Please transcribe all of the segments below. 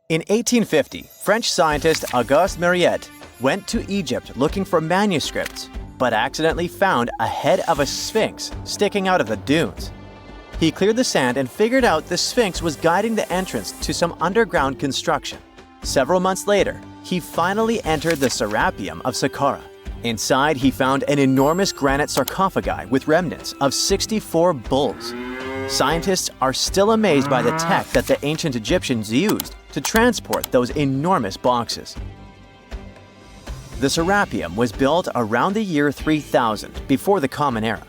In 1850, French scientist Auguste Mariette went to Egypt looking for manuscripts, but accidentally found a head of a sphinx sticking out of the dunes. He cleared the sand and figured out the Sphinx was guiding the entrance to some underground construction. Several months later, he finally entered the Serapeum of Sakara. Inside, he found an enormous granite sarcophagi with remnants of 64 bulls. Scientists are still amazed by the tech that the ancient Egyptians used to transport those enormous boxes. The Serapeum was built around the year 3000 before the Common Era.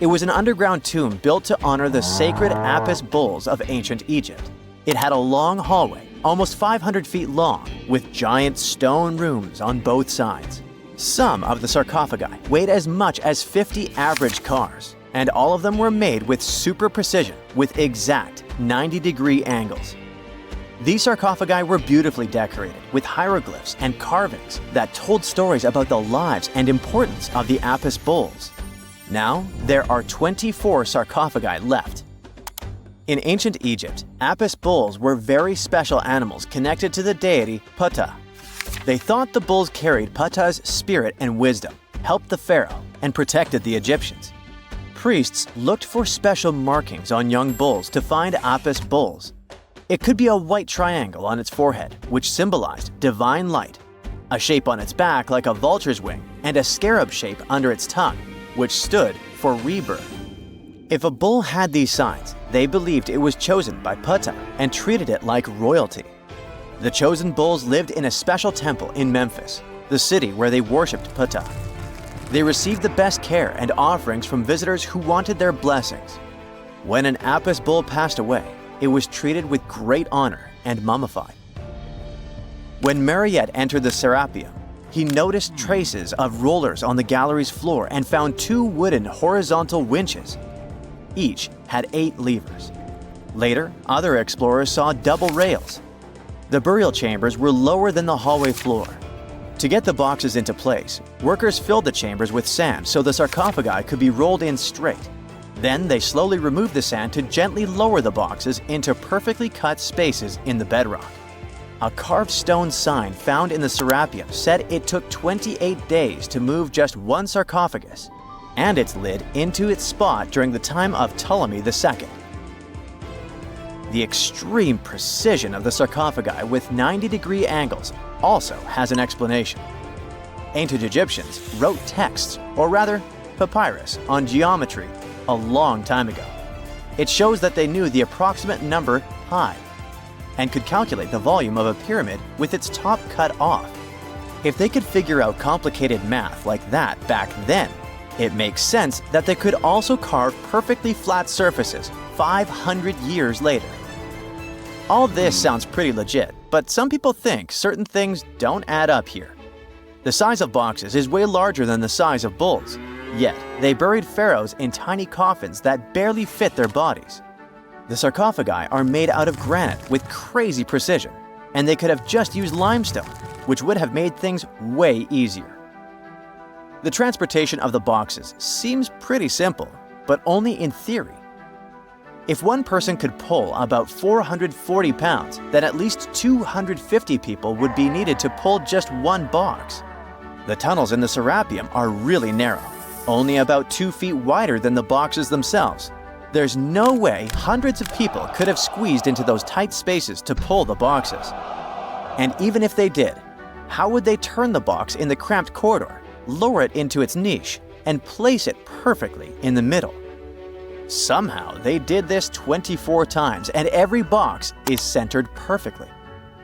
It was an underground tomb built to honor the sacred Apis bulls of ancient Egypt. It had a long hallway, almost 500 feet long, with giant stone rooms on both sides. Some of the sarcophagi weighed as much as 50 average cars, and all of them were made with super precision, with exact 90-degree angles. These sarcophagi were beautifully decorated with hieroglyphs and carvings that told stories about the lives and importance of the Apis bulls. Now, there are 24 sarcophagi left. In ancient Egypt, Apis bulls were very special animals connected to the deity Ptah. They thought the bulls carried Ptah's spirit and wisdom, helped the pharaoh, and protected the Egyptians. Priests looked for special markings on young bulls to find Apis bulls. It could be a white triangle on its forehead, which symbolized divine light, a shape on its back like a vulture's wing, and a scarab shape under its tongue, which stood for rebirth. If a bull had these signs, they believed it was chosen by Ptah and treated it like royalty. The chosen bulls lived in a special temple in Memphis, the city where they worshipped Ptah. They received the best care and offerings from visitors who wanted their blessings. When an Apis bull passed away, it was treated with great honor and mummified. When Mariette entered the Serapeum, he noticed traces of rollers on the gallery's floor and found 2 wooden horizontal winches. Each had 8 levers. Later, other explorers saw double rails. The burial chambers were lower than the hallway floor. To get the boxes into place, workers filled the chambers with sand so the sarcophagi could be rolled in straight. Then they slowly removed the sand to gently lower the boxes into perfectly cut spaces in the bedrock. A carved stone sign found in the Serapeum said it took 28 days to move just one sarcophagus and its lid into its spot during the time of Ptolemy II. The extreme precision of the sarcophagi with 90-degree angles also has an explanation. Ancient Egyptians wrote texts, or rather, papyrus, on geometry a long time ago. It shows that they knew the approximate number pi and could calculate the volume of a pyramid with its top cut off. If they could figure out complicated math like that back then, it makes sense that they could also carve perfectly flat surfaces 500 years later. All this sounds pretty legit, but some people think certain things don't add up here. The size of boxes is way larger than the size of bulls, yet they buried pharaohs in tiny coffins that barely fit their bodies. The sarcophagi are made out of granite with crazy precision, and they could have just used limestone, which would have made things way easier. The transportation of the boxes seems pretty simple, but only in theory. If one person could pull about 440 pounds, then at least 250 people would be needed to pull just one box. The tunnels in the Serapeum are really narrow, only about 2 feet wider than the boxes themselves. There's no way hundreds of people could have squeezed into those tight spaces to pull the boxes. And even if they did, how would they turn the box in the cramped corridor, lower it into its niche, and place it perfectly in the middle? Somehow, they did this 24 times, and every box is centered perfectly.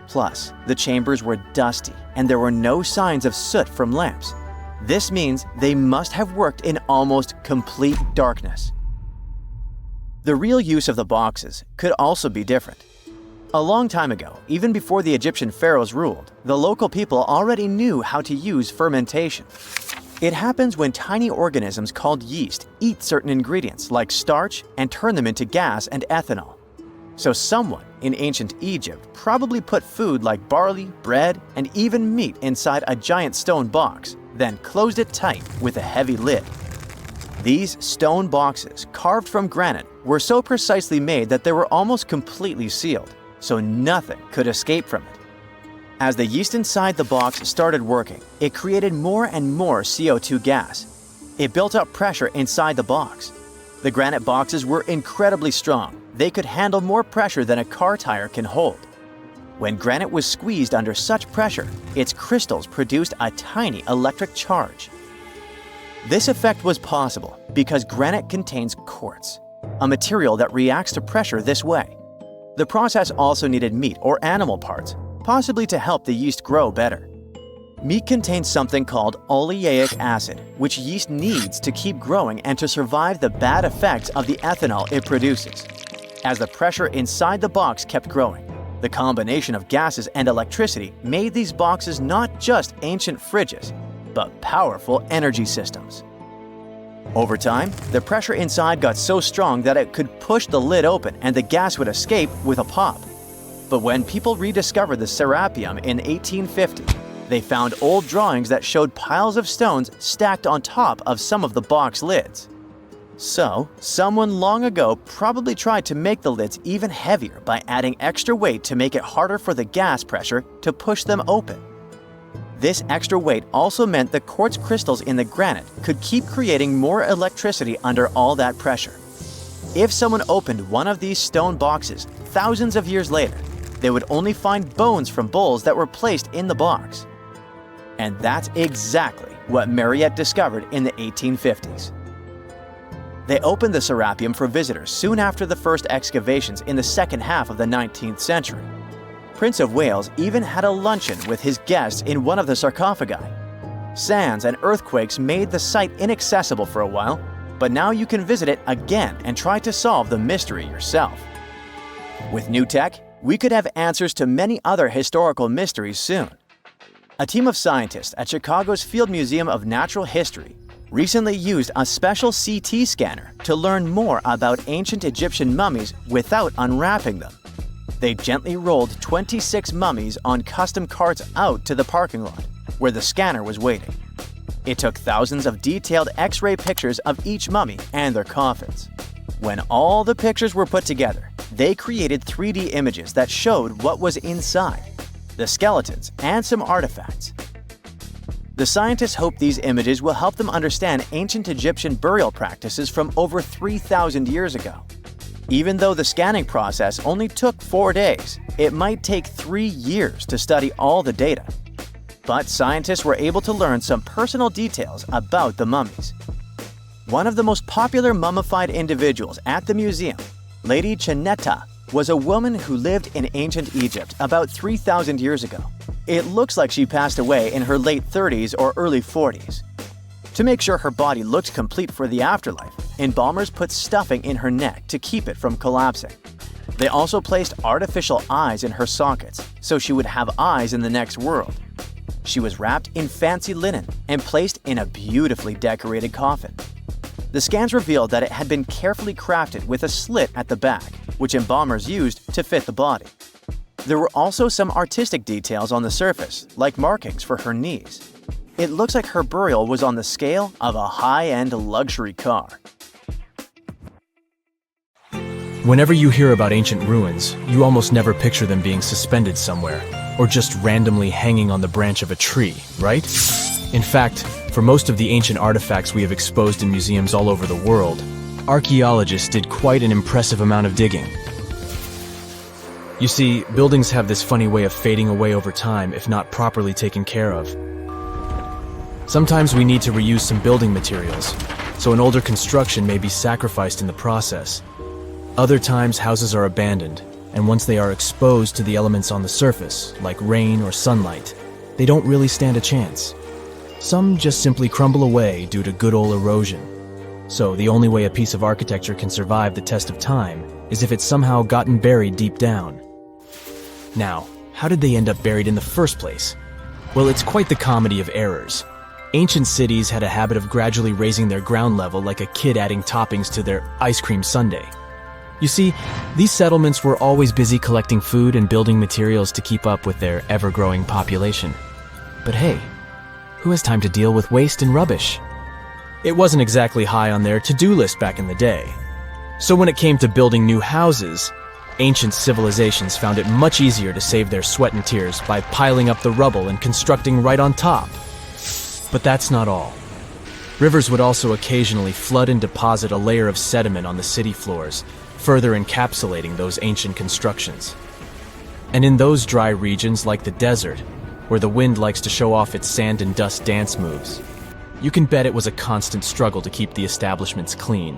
Plus, the chambers were dusty, and there were no signs of soot from lamps. This means they must have worked in almost complete darkness. The real use of the boxes could also be different. A long time ago, even before the Egyptian pharaohs ruled, the local people already knew how to use fermentation. It happens when tiny organisms called yeast eat certain ingredients like starch and turn them into gas and ethanol. So someone in ancient Egypt probably put food like barley, bread, and even meat inside a giant stone box, then closed it tight with a heavy lid. These stone boxes, carved from granite, were so precisely made that they were almost completely sealed. so nothing could escape from it. As the yeast inside the box started working, it created more and more CO2 gas. It built up pressure inside the box. The granite boxes were incredibly strong. They could handle more pressure than a car tire can hold. When granite was squeezed under such pressure, its crystals produced a tiny electric charge. This effect was possible because granite contains quartz, a material that reacts to pressure this way. The process also needed meat or animal parts, possibly to help the yeast grow better. Meat contains something called oleic acid, which yeast needs to keep growing and to survive the bad effects of the ethanol it produces. As the pressure inside the box kept growing, the combination of gases and electricity made these boxes not just ancient fridges, but powerful energy systems. Over time, the pressure inside got so strong that it could push the lid open and the gas would escape with a pop. But when people rediscovered the Serapeum in 1850, they found old drawings that showed piles of stones stacked on top of some of the box lids. So, someone long ago probably tried to make the lids even heavier by adding extra weight to make it harder for the gas pressure to push them open. This extra weight also meant the quartz crystals in the granite could keep creating more electricity under all that pressure. If someone opened one of these stone boxes thousands of years later, they would only find bones from bulls that were placed in the box. And that's exactly what Mariette discovered in the 1850s. They opened the Serapeum for visitors soon after the first excavations in the second half of the 19th century. Prince of Wales even had a luncheon with his guests in one of the sarcophagi. Sands and earthquakes made the site inaccessible for a while, but now you can visit it again and try to solve the mystery yourself. With new tech, we could have answers to many other historical mysteries soon. A team of scientists at Chicago's Field Museum of Natural History recently used a special CT scanner to learn more about ancient Egyptian mummies without unwrapping them. They gently rolled 26 mummies on custom carts out to the parking lot, where the scanner was waiting. It took thousands of detailed X-ray pictures of each mummy and their coffins. When all the pictures were put together, they created 3D images that showed what was inside, the skeletons, and some artifacts. The scientists hope these images will help them understand ancient Egyptian burial practices from over 3,000 years ago. Even though the scanning process only took 4 days, it might take 3 years to study all the data. But scientists were able to learn some personal details about the mummies. One of the most popular mummified individuals at the museum, Lady Chenetta, was a woman who lived in ancient Egypt about 3,000 years ago. It looks like she passed away in her late 30s or early 40s. To make sure her body looked complete for the afterlife, embalmers put stuffing in her neck to keep it from collapsing. They also placed artificial eyes in her sockets, so she would have eyes in the next world. She was wrapped in fancy linen and placed in a beautifully decorated coffin. The scans revealed that it had been carefully crafted with a slit at the back, which embalmers used to fit the body. There were also some artistic details on the surface, like markings for her knees. It looks like her burial was on the scale of a high-end luxury car. Whenever you hear about ancient ruins, you almost never picture them being suspended somewhere, or just randomly hanging on the branch of a tree, right? In fact, for most of the ancient artifacts we have exposed in museums all over the world, archaeologists did quite an impressive amount of digging. You see, buildings have this funny way of fading away over time if not properly taken care of. Sometimes we need to reuse some building materials, so an older construction may be sacrificed in the process. Other times, houses are abandoned, and once they are exposed to the elements on the surface, like rain or sunlight, they don't really stand a chance. Some just simply crumble away due to good old erosion. So the only way a piece of architecture can survive the test of time is if it's somehow gotten buried deep down. Now, how did they end up buried in the first place? Well, it's quite the comedy of errors. Ancient cities had a habit of gradually raising their ground level like a kid adding toppings to their ice cream sundae. You see, these settlements were always busy collecting food and building materials to keep up with their ever-growing population. But hey, who has time to deal with waste and rubbish? It wasn't exactly high on their to-do list back in the day. So when it came to building new houses, Ancient civilizations found it much easier to save their sweat and tears by piling up the rubble and constructing right on top. But that's not all. Rivers would also occasionally flood and deposit a layer of sediment on the city floors, further encapsulating those ancient constructions. And in those dry regions like the desert, where the wind likes to show off its sand and dust dance moves, you can bet it was a constant struggle to keep the establishments clean.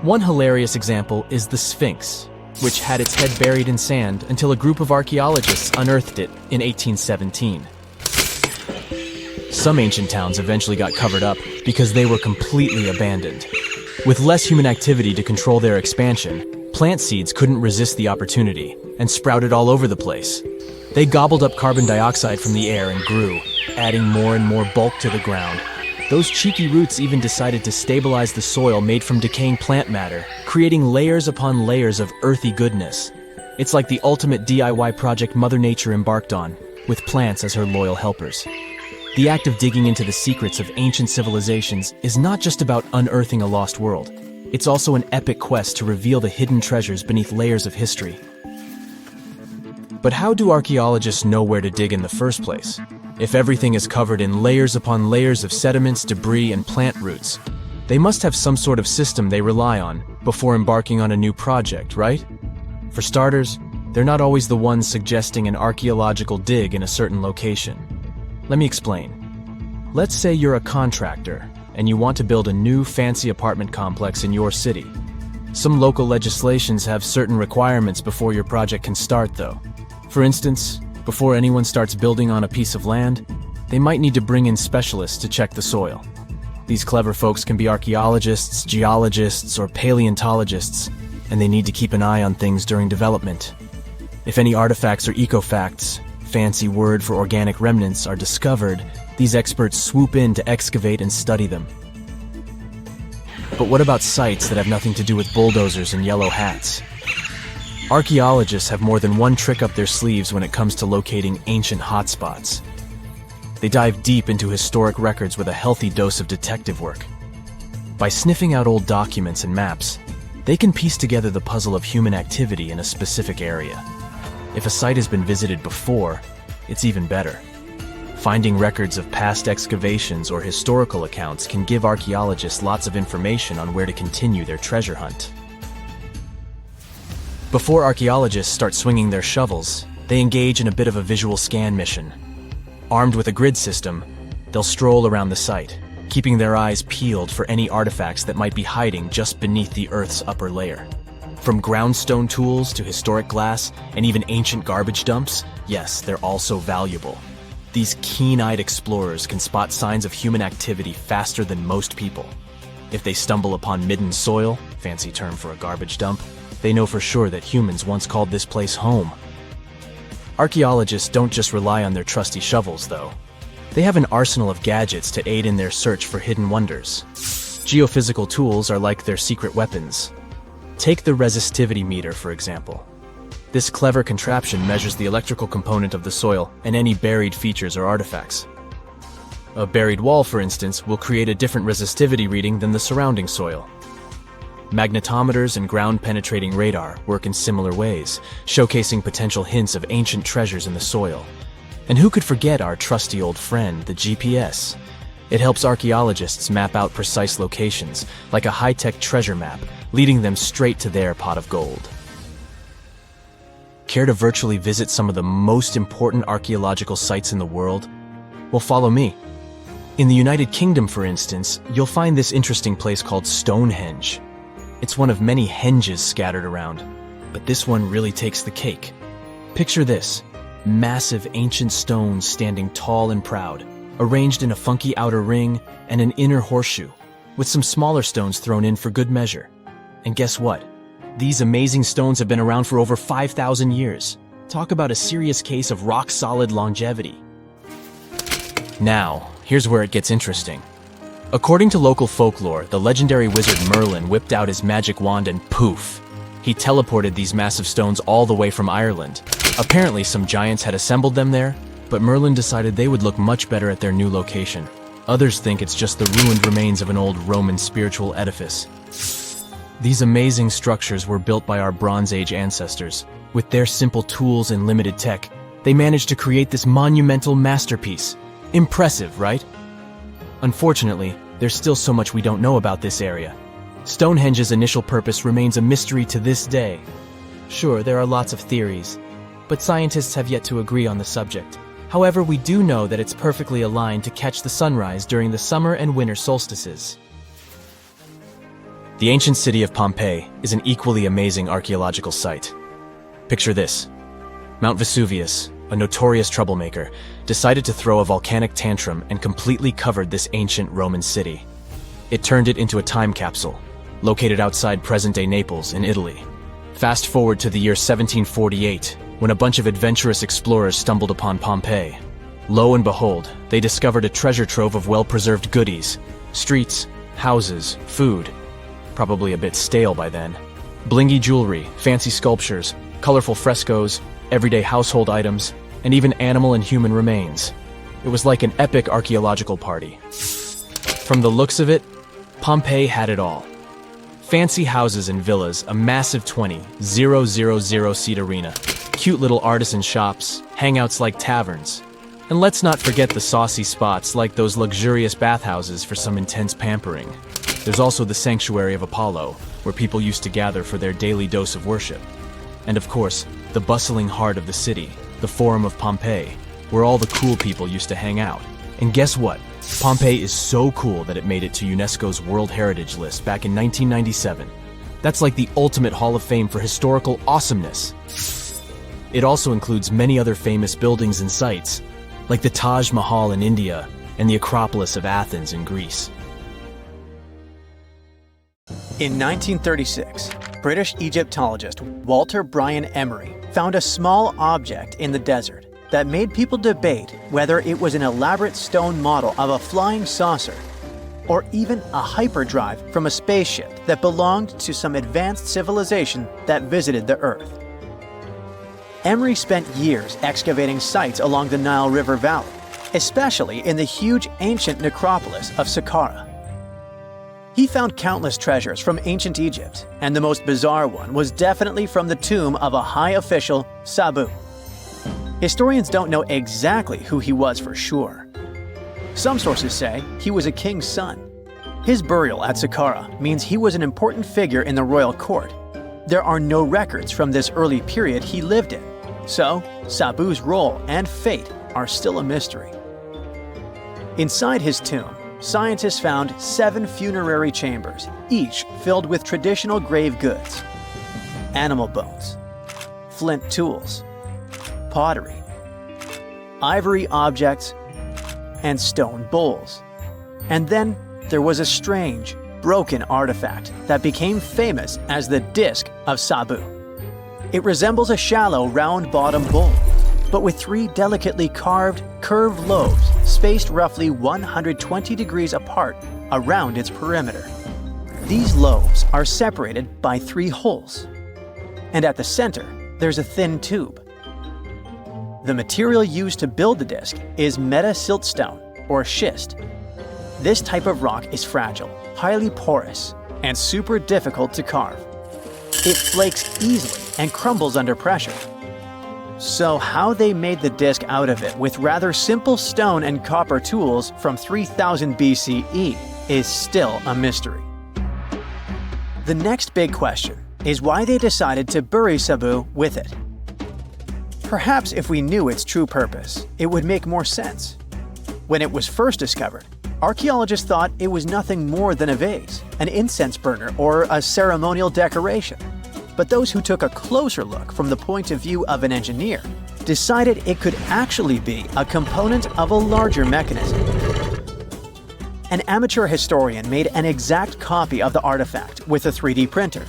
One hilarious example is the Sphinx, which had its head buried in sand until a group of archaeologists unearthed it in 1817. Some ancient towns eventually got covered up because they were completely abandoned. With less human activity to control their expansion, plant seeds couldn't resist the opportunity and sprouted all over the place. They gobbled up carbon dioxide from the air and grew, adding more and more bulk to the ground. Those cheeky roots even decided to stabilize the soil made from decaying plant matter, creating layers upon layers of earthy goodness. It's like the ultimate DIY project Mother Nature embarked on, with plants as her loyal helpers. The act of digging into the secrets of ancient civilizations is not just about unearthing a lost world. It's also an epic quest to reveal the hidden treasures beneath layers of history. But how do archaeologists know where to dig in the first place? If everything is covered in layers upon layers of sediments, debris, and plant roots, they must have some sort of system they rely on before embarking on a new project, right? For starters, they're not always the ones suggesting an archaeological dig in a certain location. Let me explain. Let's say you're a contractor and you want to build a new fancy apartment complex in your city. Some local legislations have certain requirements before your project can start, though. For instance, before anyone starts building on a piece of land, they might need to bring in specialists to check the soil. These clever folks can be archaeologists, geologists, or paleontologists, and they need to keep an eye on things during development. If any artifacts or ecofacts, fancy word for organic remnants, are discovered, these experts swoop in to excavate and study them. But what about sites that have nothing to do with bulldozers and yellow hats? Archaeologists have more than one trick up their sleeves when it comes to locating ancient hotspots. They dive deep into historic records with a healthy dose of detective work. By sniffing out old documents and maps, they can piece together the puzzle of human activity in a specific area. If a site has been visited before, it's even better. Finding records of past excavations or historical accounts can give archaeologists lots of information on where to continue their treasure hunt. Before archaeologists start swinging their shovels, they engage in a bit of a visual scan mission. Armed with a grid system, they'll stroll around the site, keeping their eyes peeled for any artifacts that might be hiding just beneath the Earth's upper layer. From groundstone tools to historic glass and even ancient garbage dumps, yes, they're also valuable. These keen-eyed explorers can spot signs of human activity faster than most people. If they stumble upon midden soil, fancy term for a garbage dump, they know for sure that humans once called this place home. Archaeologists don't just rely on their trusty shovels, though. They have an arsenal of gadgets to aid in their search for hidden wonders. Geophysical tools are like their secret weapons. Take the resistivity meter, for example. This clever contraption measures the electrical component of the soil and any buried features or artifacts. A buried wall, for instance, will create a different resistivity reading than the surrounding soil. Magnetometers and ground-penetrating radar work in similar ways, showcasing potential hints of ancient treasures in the soil. And who could forget our trusty old friend, the GPS? It helps archaeologists map out precise locations, like a high-tech treasure map, leading them straight to their pot of gold. Care to virtually visit some of the most important archaeological sites in the world? Well, follow me. In the United Kingdom, for instance, you'll find this interesting place called Stonehenge. It's one of many henges scattered around, but this one really takes the cake. Picture this: massive ancient stones standing tall and proud, arranged in a funky outer ring and an inner horseshoe, with some smaller stones thrown in for good measure. And guess what? These amazing stones have been around for over 5,000 years. Talk about a serious case of rock-solid longevity. Now, here's where it gets interesting. According to local folklore, the legendary wizard Merlin whipped out his magic wand and poof! He teleported these massive stones all the way from Ireland. Apparently, some giants had assembled them there, but Merlin decided they would look much better at their new location. Others think it's just the ruined remains of an old Roman spiritual edifice. These amazing structures were built by our Bronze Age ancestors. With their simple tools and limited tech, they managed to create this monumental masterpiece. Impressive, right? Unfortunately, there's still so much we don't know about this area. Stonehenge's initial purpose remains a mystery to this day. Sure, there are lots of theories, but scientists have yet to agree on the subject. However, we do know that it's perfectly aligned to catch the sunrise during the summer and winter solstices. The ancient city of Pompeii is an equally amazing archaeological site. Picture this. Mount Vesuvius, a notorious troublemaker, decided to throw a volcanic tantrum and completely covered this ancient Roman city. It turned it into a time capsule, located outside present-day Naples in Italy. Fast forward to the year 1748, when a bunch of adventurous explorers stumbled upon Pompeii. Lo and behold, they discovered a treasure trove of well-preserved goodies: streets, houses, food. Probably a bit stale by then. Blingy jewelry, fancy sculptures, colorful frescoes, everyday household items, and even animal and human remains. It was like an epic archaeological party. From the looks of it, Pompeii had it all. Fancy houses and villas, a massive 20,000-seat arena, cute little artisan shops, hangouts like taverns. And let's not forget the saucy spots like those luxurious bathhouses for some intense pampering. There's also the Sanctuary of Apollo, where people used to gather for their daily dose of worship. And of course, the bustling heart of the city, the Forum of Pompeii, where all the cool people used to hang out. And guess what? Pompeii is so cool that it made it to UNESCO's World Heritage List back in 1997. That's like the ultimate Hall of Fame for historical awesomeness. It also includes many other famous buildings and sites, like the Taj Mahal in India and the Acropolis of Athens in Greece. In 1936, British Egyptologist Walter Bryan Emery found a small object in the desert that made people debate whether it was an elaborate stone model of a flying saucer or even a hyperdrive from a spaceship that belonged to some advanced civilization that visited the Earth. Emery spent years excavating sites along the Nile River Valley, especially in the huge ancient necropolis of Sakara. He found countless treasures from ancient Egypt, and the most bizarre one was definitely from the tomb of a high official, Sabu. Historians don't know exactly who he was for sure. Some sources say he was a king's son. His burial at Sakara means he was an important figure in the royal court. There are no records from this early period he lived in, so Sabu's role and fate are still a mystery. Inside his tomb, scientists found 7 funerary chambers, each filled with traditional grave goods: animal bones, flint tools, pottery, ivory objects, and stone bowls. And then there was a strange, broken artifact that became famous as the Disc of Sabu. It resembles a shallow, round-bottomed bowl, but with 3 delicately carved, curved lobes spaced roughly 120 degrees apart around its perimeter. These lobes are separated by 3 holes, and at the center, there's a thin tube. The material used to build the disc is meta-siltstone, or schist. This type of rock is fragile, highly porous, and super difficult to carve. It flakes easily and crumbles under pressure. So how they made the disc out of it with rather simple stone and copper tools from 3000 BCE is still a mystery. The next big question is why they decided to bury Sabu with it. Perhaps if we knew its true purpose, it would make more sense. When it was first discovered, archaeologists thought it was nothing more than a vase, an incense burner, or a ceremonial decoration. But those who took a closer look from the point of view of an engineer decided it could actually be a component of a larger mechanism. An amateur historian made an exact copy of the artifact with a 3D printer,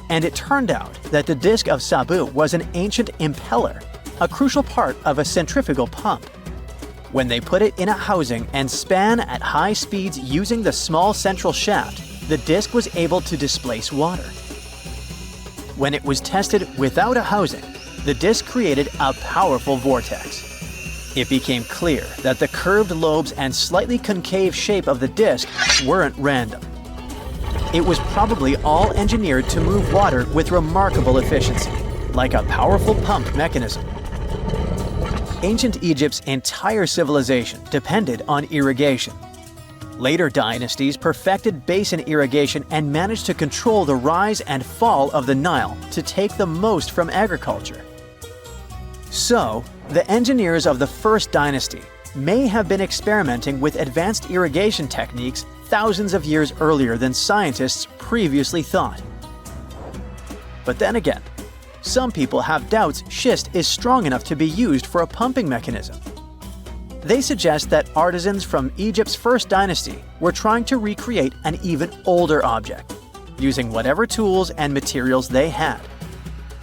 and it turned out that the disc of Sabu was an ancient impeller, a crucial part of a centrifugal pump. When they put it in a housing and span at high speeds using the small central shaft, the disc was able to displace water. When it was tested without a housing, the disc created a powerful vortex. It became clear that the curved lobes and slightly concave shape of the disc weren't random. It was probably all engineered to move water with remarkable efficiency, like a powerful pump mechanism. Ancient Egypt's entire civilization depended on irrigation. Later dynasties perfected basin irrigation and managed to control the rise and fall of the Nile to take the most from agriculture. So, the engineers of the first dynasty may have been experimenting with advanced irrigation techniques thousands of years earlier than scientists previously thought. But then again, some people have doubts schist is strong enough to be used for a pumping mechanism. They suggest that artisans from Egypt's first dynasty were trying to recreate an even older object, using whatever tools and materials they had.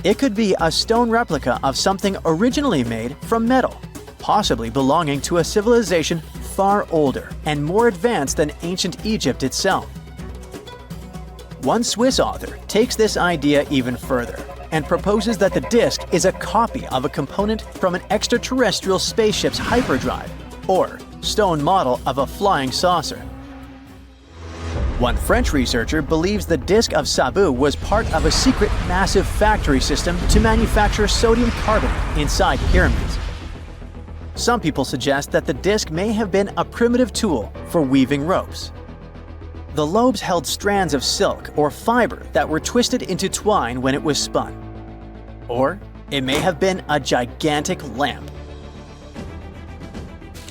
It could be a stone replica of something originally made from metal, possibly belonging to a civilization far older and more advanced than ancient Egypt itself. One Swiss author takes this idea even further and proposes that the disc is a copy of a component from an extraterrestrial spaceship's hyperdrive, or stone model of a flying saucer. One French researcher believes the disc of Sabu was part of a secret massive factory system to manufacture sodium carbonate inside pyramids. Some people suggest that the disc may have been a primitive tool for weaving ropes. The lobes held strands of silk or fiber that were twisted into twine when it was spun. Or it may have been a gigantic lamp.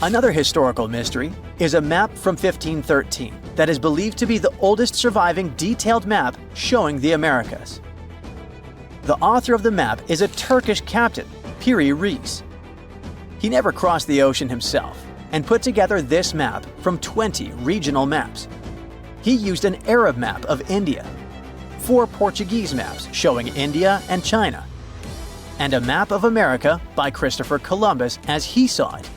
Another historical mystery is a map from 1513 that is believed to be the oldest surviving detailed map showing the Americas. The author of the map is a Turkish captain, Piri Reis. He never crossed the ocean himself and put together this map from 20 regional maps. He used an Arab map of India, 4 Portuguese maps showing India and China, and a map of America by Christopher Columbus as he saw it.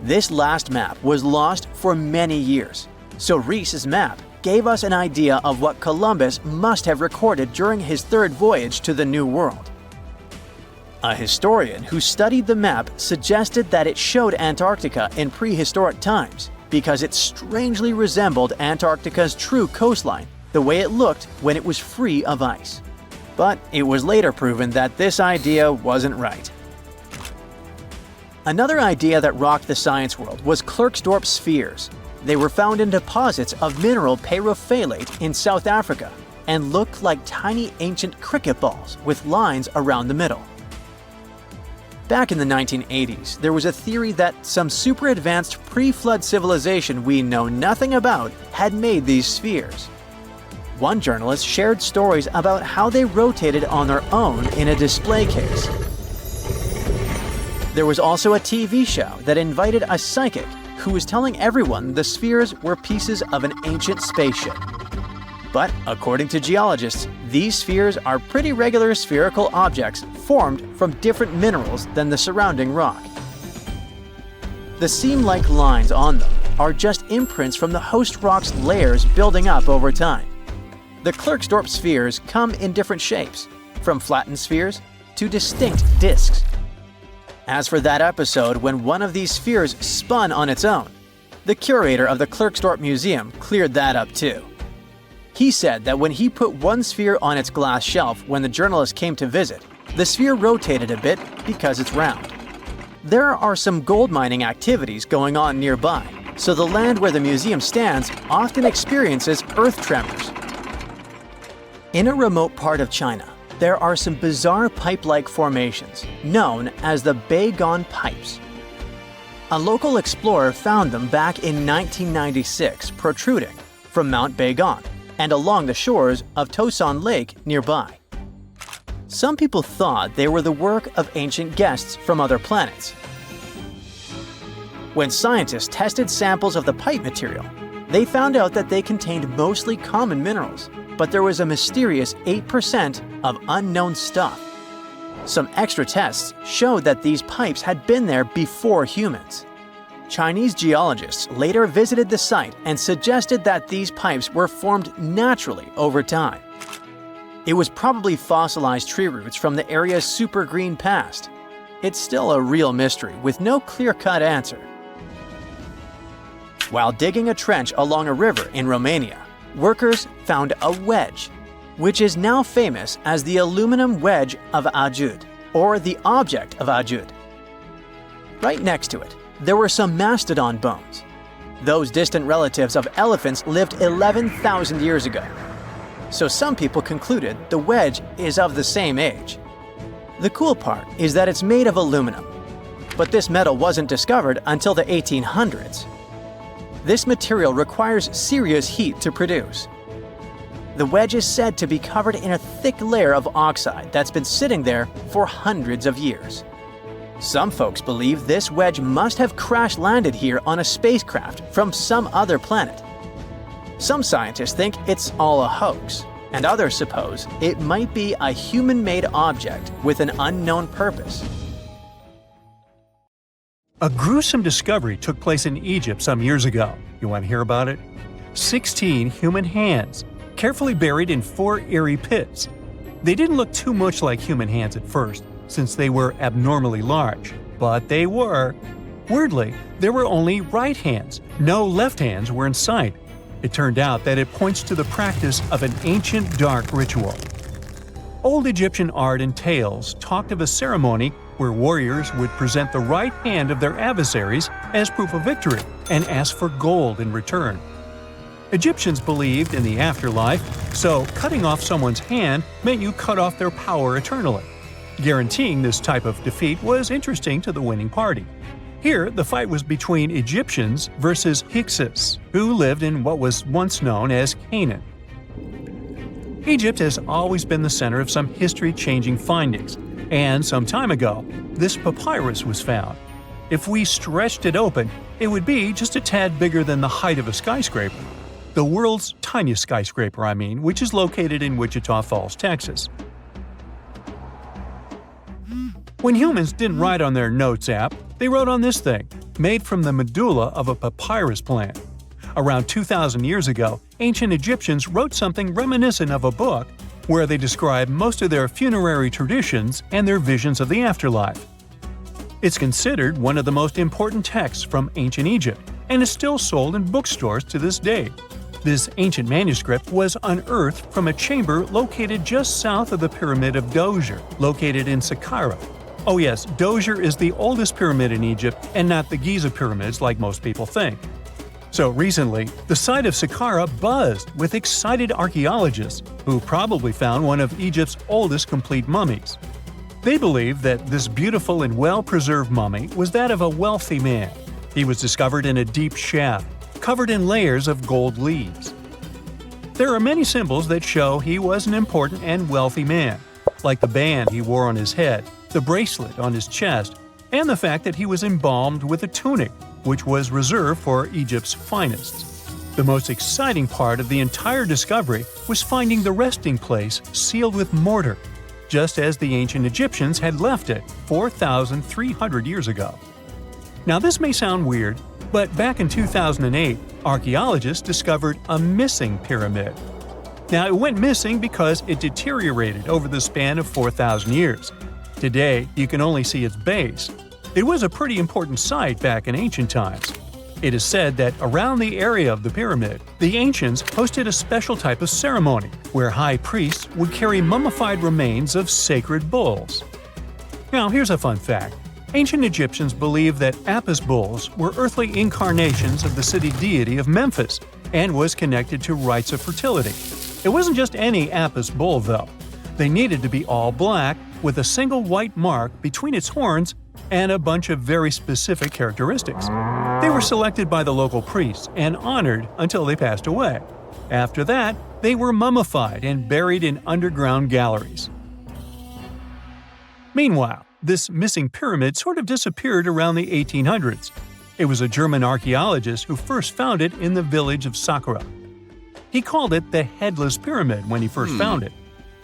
This last map was lost for many years, so Reis's map gave us an idea of what Columbus must have recorded during his third voyage to the New World. A historian who studied the map suggested that it showed Antarctica in prehistoric times because it strangely resembled Antarctica's true coastline, the way it looked when it was free of ice. But it was later proven that this idea wasn't right. Another idea that rocked the science world was Klerksdorp spheres. They were found in deposits of mineral pyrophyllite in South Africa and looked like tiny ancient cricket balls with lines around the middle. Back in the 1980s, there was a theory that some super advanced pre-flood civilization we know nothing about had made these spheres. One journalist shared stories about how they rotated on their own in a display case. There was also a TV show that invited a psychic who was telling everyone the spheres were pieces of an ancient spaceship. But according to geologists, these spheres are pretty regular spherical objects formed from different minerals than the surrounding rock. The seam-like lines on them are just imprints from the host rock's layers building up over time. The Klerksdorp spheres come in different shapes, from flattened spheres to distinct discs. As for that episode when one of these spheres spun on its own, the curator of the Klerksdorp Museum cleared that up too. He said that when he put one sphere on its glass shelf when the journalist came to visit, the sphere rotated a bit because it's round. There are some gold mining activities going on nearby, so the land where the museum stands often experiences earth tremors. In a remote part of China, there are some bizarre pipe-like formations known as the Baigong pipes. A local explorer found them back in 1996 protruding from Mount Baigong and along the shores of Tosan Lake nearby. Some people thought they were the work of ancient guests from other planets. When scientists tested samples of the pipe material, they found out that they contained mostly common minerals, but there was a mysterious 8% of unknown stuff. Some extra tests showed that these pipes had been there before humans. Chinese geologists later visited the site and suggested that these pipes were formed naturally over time. It was probably fossilized tree roots from the area's super green past. It's still a real mystery with no clear-cut answer. While digging a trench along a river in Romania, workers found a wedge, which is now famous as the aluminum wedge of Aiud, or the object of Aiud. Right next to it, there were some mastodon bones. Those distant relatives of elephants lived 11,000 years ago. So some people concluded the wedge is of the same age. The cool part is that it's made of aluminum, but this metal wasn't discovered until the 1800s. This material requires serious heat to produce. The wedge is said to be covered in a thick layer of oxide that's been sitting there for hundreds of years. Some folks believe this wedge must have crash-landed here on a spacecraft from some other planet. Some scientists think it's all a hoax, and others suppose it might be a human-made object with an unknown purpose. A gruesome discovery took place in Egypt some years ago. You want to hear about it? 16 human hands, carefully buried in 4 eerie pits. They didn't look too much like human hands at first, since they were abnormally large, but they were. Weirdly, there were only right hands. No left hands were in sight. It turned out that it points to the practice of an ancient dark ritual. Old Egyptian art and tales talked of a ceremony where warriors would present the right hand of their adversaries as proof of victory and ask for gold in return. Egyptians believed in the afterlife, so cutting off someone's hand meant you cut off their power eternally. Guaranteeing this type of defeat was interesting to the winning party. Here, the fight was between Egyptians versus Hyksos, who lived in what was once known as Canaan. Egypt has always been the center of some history-changing findings, and some time ago, this papyrus was found. If we stretched it open, it would be just a tad bigger than the height of a skyscraper. The world's tiniest skyscraper, which is located in Wichita Falls, Texas. When humans didn't write on their notes app, they wrote on this thing, made from the medulla of a papyrus plant. Around 2,000 years ago, ancient Egyptians wrote something reminiscent of a book where they describe most of their funerary traditions and their visions of the afterlife. It's considered one of the most important texts from ancient Egypt and is still sold in bookstores to this day. This ancient manuscript was unearthed from a chamber located just south of the Pyramid of Djoser, located in Sakara. Oh yes, Djoser is the oldest pyramid in Egypt and not the Giza pyramids like most people think. So recently, the site of Sakara buzzed with excited archaeologists who probably found one of Egypt's oldest complete mummies. They believe that this beautiful and well-preserved mummy was that of a wealthy man. He was discovered in a deep shaft, covered in layers of gold leaves. There are many symbols that show he was an important and wealthy man, like the band he wore on his head, the bracelet on his chest, and the fact that he was embalmed with a tunic, which was reserved for Egypt's finest. The most exciting part of the entire discovery was finding the resting place sealed with mortar, just as the ancient Egyptians had left it 4,300 years ago. Now this may sound weird, but back in 2008, archaeologists discovered a missing pyramid. Now it went missing because it deteriorated over the span of 4,000 years. Today, you can only see its base. It was a pretty important site back in ancient times. It is said that around the area of the pyramid, the ancients hosted a special type of ceremony where high priests would carry mummified remains of sacred bulls. Now here's a fun fact. Ancient Egyptians believed that Apis bulls were earthly incarnations of the city deity of Memphis and was connected to rites of fertility. It wasn't just any Apis bull though. They needed to be all black with a single white mark between its horns and a bunch of very specific characteristics. They were selected by the local priests and honored until they passed away. After that, they were mummified and buried in underground galleries. Meanwhile, this missing pyramid sort of disappeared around the 1800s. It was a German archaeologist who first found it in the village of Sakara. He called it the Headless Pyramid when he first found it.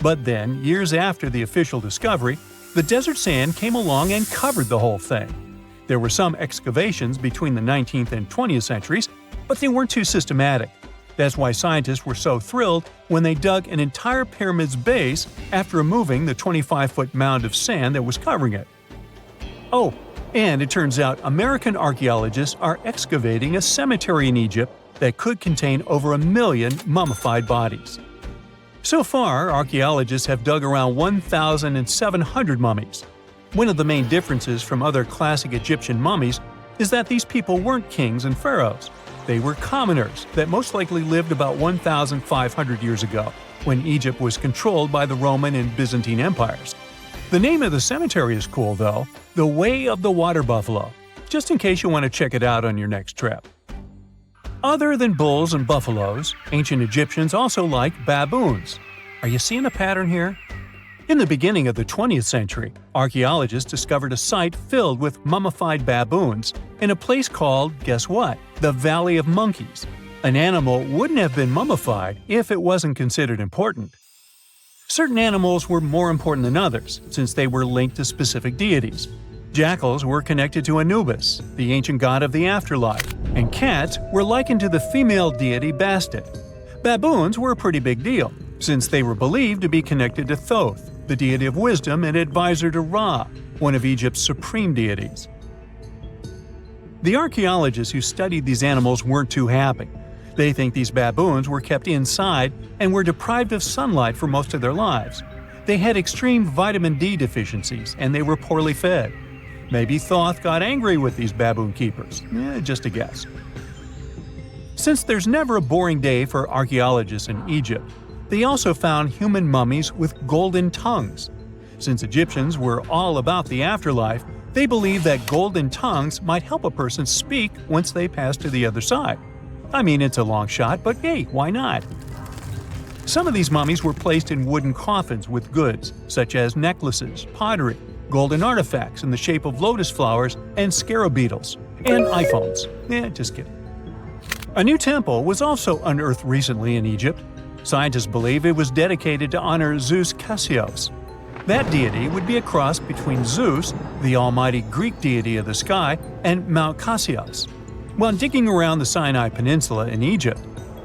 But then, years after the official discovery, the desert sand came along and covered the whole thing. There were some excavations between the 19th and 20th centuries, but they weren't too systematic. That's why scientists were so thrilled when they dug an entire pyramid's base after removing the 25-foot mound of sand that was covering it. Oh, and it turns out American archaeologists are excavating a cemetery in Egypt that could contain over 1 million mummified bodies. So far, archaeologists have dug around 1,700 mummies. One of the main differences from other classic Egyptian mummies is that these people weren't kings and pharaohs. They were commoners that most likely lived about 1,500 years ago, when Egypt was controlled by the Roman and Byzantine empires. The name of the cemetery is cool, though, the Way of the Water Buffalo, just in case you want to check it out on your next trip. Other than bulls and buffaloes, ancient Egyptians also liked baboons. Are you seeing a pattern here? In the beginning of the 20th century, archaeologists discovered a site filled with mummified baboons in a place called, guess what? The Valley of Monkeys. An animal wouldn't have been mummified if it wasn't considered important. Certain animals were more important than others, since they were linked to specific deities. Jackals were connected to Anubis, the ancient god of the afterlife, and cats were likened to the female deity Bastet. Baboons were a pretty big deal, since they were believed to be connected to Thoth, the deity of wisdom and advisor to Ra, one of Egypt's supreme deities. The archaeologists who studied these animals weren't too happy. They think these baboons were kept inside and were deprived of sunlight for most of their lives. They had extreme vitamin D deficiencies and they were poorly fed. Maybe Thoth got angry with these baboon keepers. Just a guess. Since there's never a boring day for archaeologists in Egypt, they also found human mummies with golden tongues. Since Egyptians were all about the afterlife, they believed that golden tongues might help a person speak once they pass to the other side. I mean, it's a long shot, but hey, why not? Some of these mummies were placed in wooden coffins with goods, such as necklaces, pottery, golden artifacts in the shape of lotus flowers and scarab beetles, and iPhones. Just kidding. A new temple was also unearthed recently in Egypt. Scientists believe it was dedicated to honor Zeus Casios. That deity would be a cross between Zeus, the almighty Greek deity of the sky, and Mount Casios. While digging around the Sinai Peninsula in Egypt,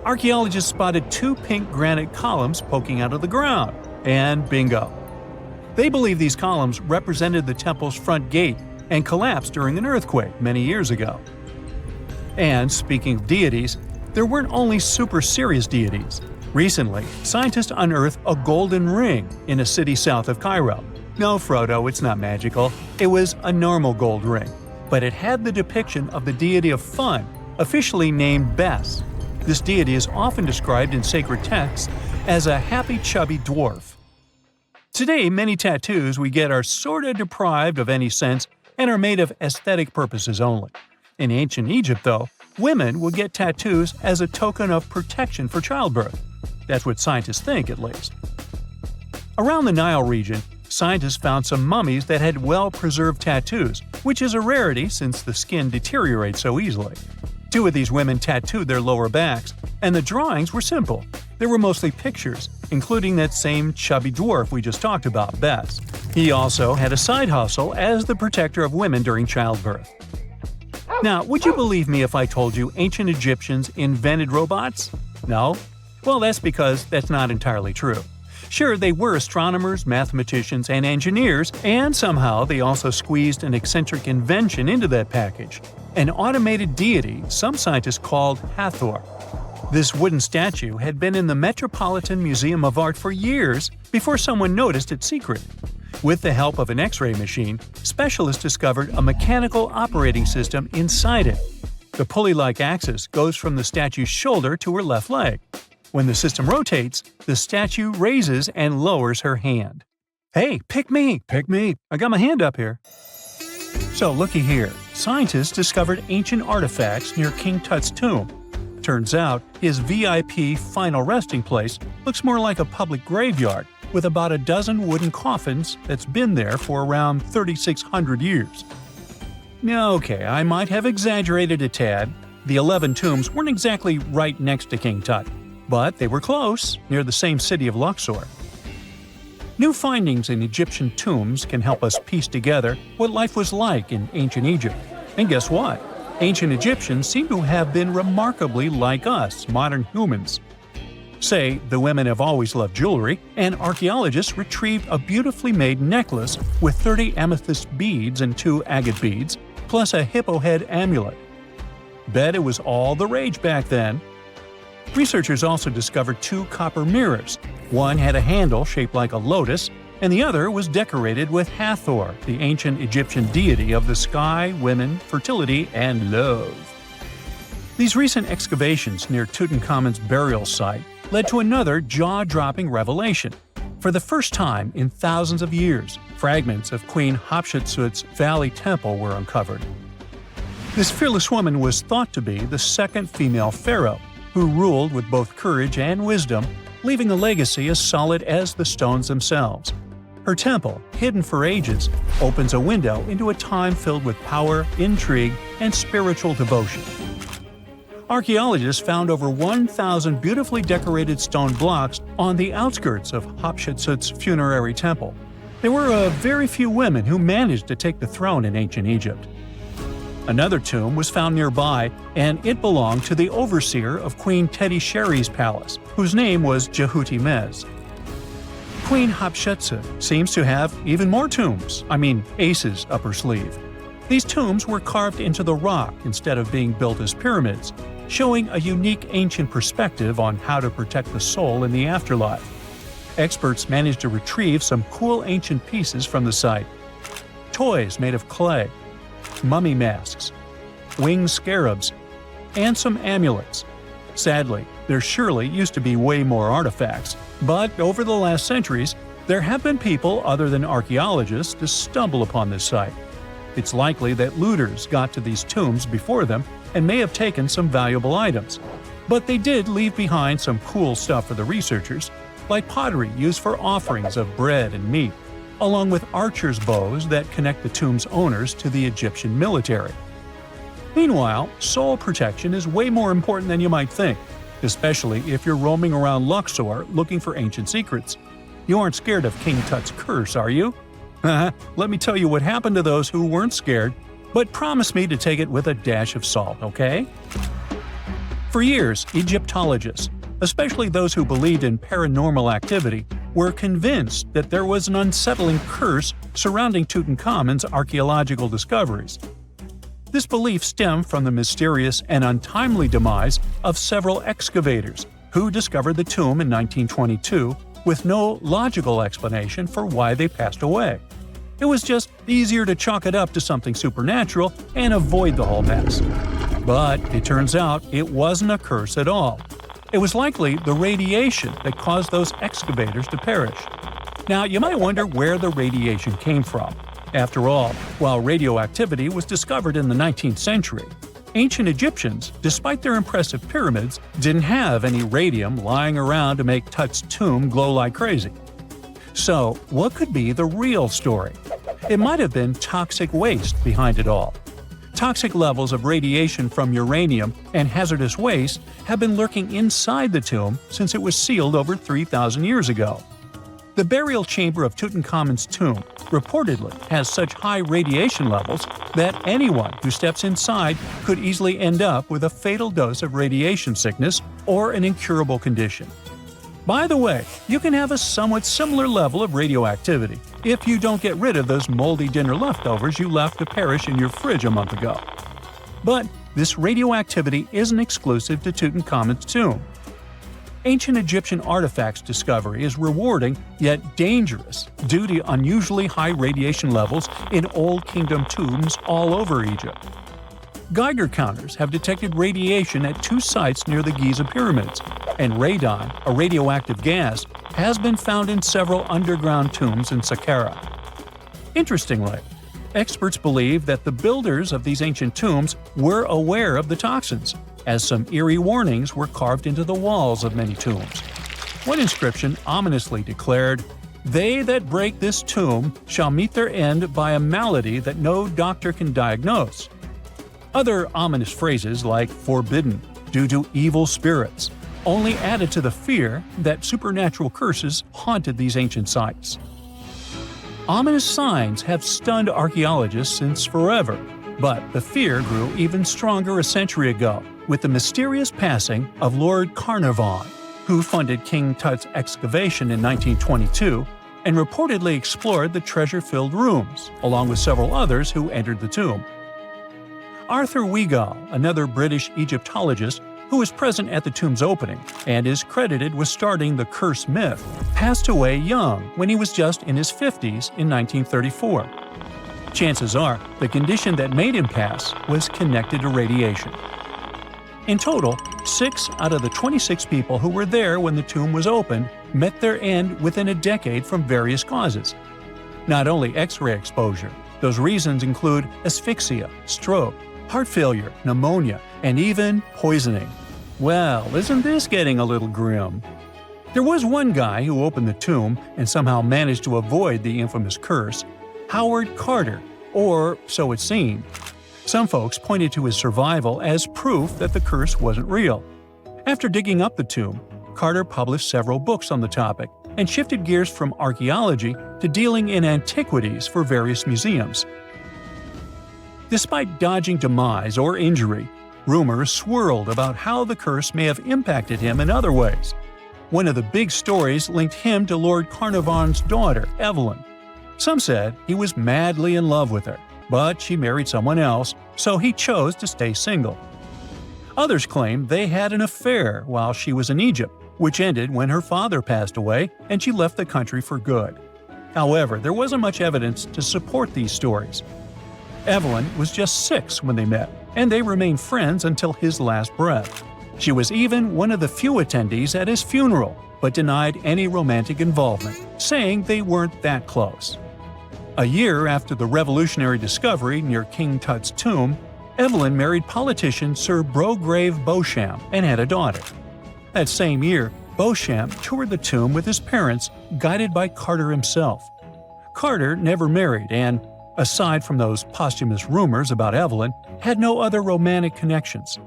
archaeologists spotted 2 pink granite columns poking out of the ground, and bingo. They believe these columns represented the temple's front gate and collapsed during an earthquake many years ago. And speaking of deities, there weren't only super serious deities. Recently, scientists unearthed a golden ring in a city south of Cairo. No, Frodo, it's not magical. It was a normal gold ring, but it had the depiction of the deity of fun, officially named Bes. This deity is often described in sacred texts as a happy chubby dwarf. Today, many tattoos we get are sorta deprived of any sense and are made of aesthetic purposes only. In ancient Egypt, though, women would get tattoos as a token of protection for childbirth. That's what scientists think, at least. Around the Nile region, scientists found some mummies that had well-preserved tattoos, which is a rarity since the skin deteriorates so easily. 2 of these women tattooed their lower backs, and the drawings were simple. They were mostly pictures, including that same chubby dwarf we just talked about, Bes. He also had a side hustle as the protector of women during childbirth. Now, would you believe me if I told you ancient Egyptians invented robots? No? Well, that's because that's not entirely true. Sure, they were astronomers, mathematicians, and engineers, and somehow they also squeezed an eccentric invention into that package. An automated deity some scientists called Hathor. This wooden statue had been in the Metropolitan Museum of Art for years before someone noticed its secret. With the help of an X-ray machine, specialists discovered a mechanical operating system inside it. The pulley-like axis goes from the statue's shoulder to her left leg. When the system rotates, the statue raises and lowers her hand. Hey, pick me! Pick me! I got my hand up here. So looky here. Scientists discovered ancient artifacts near King Tut's tomb. Turns out, his VIP final resting place looks more like a public graveyard with about a dozen wooden coffins that's been there for around 3,600 years. Okay, I might have exaggerated a tad. The 11 tombs weren't exactly right next to King Tut, but they were close, near the same city of Luxor. New findings in Egyptian tombs can help us piece together what life was like in ancient Egypt. And guess what? Ancient Egyptians seem to have been remarkably like us, modern humans. Say, the women have always loved jewelry, and archaeologists retrieved a beautifully made necklace with 30 amethyst beads and 2 agate beads, plus a hippo head amulet. Bet it was all the rage back then. Researchers also discovered 2 copper mirrors. One had a handle shaped like a lotus, and the other was decorated with Hathor, the ancient Egyptian deity of the sky, women, fertility, and love. These recent excavations near Tutankhamun's burial site led to another jaw-dropping revelation. For the first time in thousands of years, fragments of Queen Hatshepsut's Valley Temple were uncovered. This fearless woman was thought to be the second female pharaoh, who ruled with both courage and wisdom, leaving a legacy as solid as the stones themselves. Her temple, hidden for ages, opens a window into a time filled with power, intrigue, and spiritual devotion. Archaeologists found over 1,000 beautifully decorated stone blocks on the outskirts of Hatshepsut's funerary temple. There were very few women who managed to take the throne in ancient Egypt. Another tomb was found nearby, and it belonged to the overseer of Queen Teti Sheri's palace, whose name was Jehuti-Mez. Queen Hatshepsut seems to have even more tombs, aces up her sleeve. These tombs were carved into the rock instead of being built as pyramids, showing a unique ancient perspective on how to protect the soul in the afterlife. Experts managed to retrieve some cool ancient pieces from the site. Toys made of clay, mummy masks, winged scarabs, and some amulets. Sadly, there surely used to be way more artifacts, but over the last centuries, there have been people other than archaeologists to stumble upon this site. It's likely that looters got to these tombs before them and may have taken some valuable items. But they did leave behind some cool stuff for the researchers, like pottery used for offerings of bread and meat, along with archers' bows that connect the tomb's owners to the Egyptian military. Meanwhile, soul protection is way more important than you might think, especially if you're roaming around Luxor looking for ancient secrets. You aren't scared of King Tut's curse, are you? Let me tell you what happened to those who weren't scared, but promise me to take it with a dash of salt, okay? For years, Egyptologists, especially those who believed in paranormal activity, were convinced that there was an unsettling curse surrounding Tutankhamun's archaeological discoveries. This belief stemmed from the mysterious and untimely demise of several excavators who discovered the tomb in 1922 with no logical explanation for why they passed away. It was just easier to chalk it up to something supernatural and avoid the whole mess. But it turns out it wasn't a curse at all. It was likely the radiation that caused those excavators to perish. Now, you might wonder where the radiation came from. After all, while radioactivity was discovered in the 19th century, ancient Egyptians, despite their impressive pyramids, didn't have any radium lying around to make Tut's tomb glow like crazy. So, what could be the real story? It might have been toxic waste behind it all. Toxic levels of radiation from uranium and hazardous waste have been lurking inside the tomb since it was sealed over 3,000 years ago. The burial chamber of Tutankhamun's tomb reportedly has such high radiation levels that anyone who steps inside could easily end up with a fatal dose of radiation sickness or an incurable condition. By the way, you can have a somewhat similar level of radioactivity if you don't get rid of those moldy dinner leftovers you left to perish in your fridge a month ago. But this radioactivity isn't exclusive to Tutankhamun's tomb. Ancient Egyptian artifacts discovery is rewarding yet dangerous due to unusually high radiation levels in Old Kingdom tombs all over Egypt. Geiger counters have detected radiation at 2 sites near the Giza pyramids, and radon, a radioactive gas, has been found in several underground tombs in Saqqara. Interestingly, experts believe that the builders of these ancient tombs were aware of the toxins, as some eerie warnings were carved into the walls of many tombs. One inscription ominously declared, "They that break this tomb shall meet their end by a malady that no doctor can diagnose." Other ominous phrases like "forbidden," "due to evil spirits," only added to the fear that supernatural curses haunted these ancient sites. Ominous signs have stunned archaeologists since forever, but the fear grew even stronger a century ago with the mysterious passing of Lord Carnarvon, who funded King Tut's excavation in 1922 and reportedly explored the treasure-filled rooms, along with several others who entered the tomb. Arthur Weigall, another British Egyptologist who was present at the tomb's opening and is credited with starting the curse myth, passed away young when he was just in his 50s in 1934. Chances are the condition that made him pass was connected to radiation. In total, 6 out of the 26 people who were there when the tomb was opened met their end within a decade from various causes. Not only X-ray exposure, those reasons include asphyxia, stroke, heart failure, pneumonia, and even poisoning. Well, isn't this getting a little grim? There was one guy who opened the tomb and somehow managed to avoid the infamous curse, Howard Carter, or so it seemed. Some folks pointed to his survival as proof that the curse wasn't real. After digging up the tomb, Carter published several books on the topic and shifted gears from archaeology to dealing in antiquities for various museums. Despite dodging demise or injury, rumors swirled about how the curse may have impacted him in other ways. One of the big stories linked him to Lord Carnarvon's daughter, Evelyn. Some said he was madly in love with her, but she married someone else, so he chose to stay single. Others claimed they had an affair while she was in Egypt, which ended when her father passed away and she left the country for good. However, there wasn't much evidence to support these stories. Evelyn was just 6 when they met, and they remained friends until his last breath. She was even one of the few attendees at his funeral, but denied any romantic involvement, saying they weren't that close. A year after the revolutionary discovery near King Tut's tomb, Evelyn married politician Sir Brograve Beauchamp and had a daughter. That same year, Beauchamp toured the tomb with his parents, guided by Carter himself. Carter never married and, aside from those posthumous rumors about Evelyn, had no other romantic connections.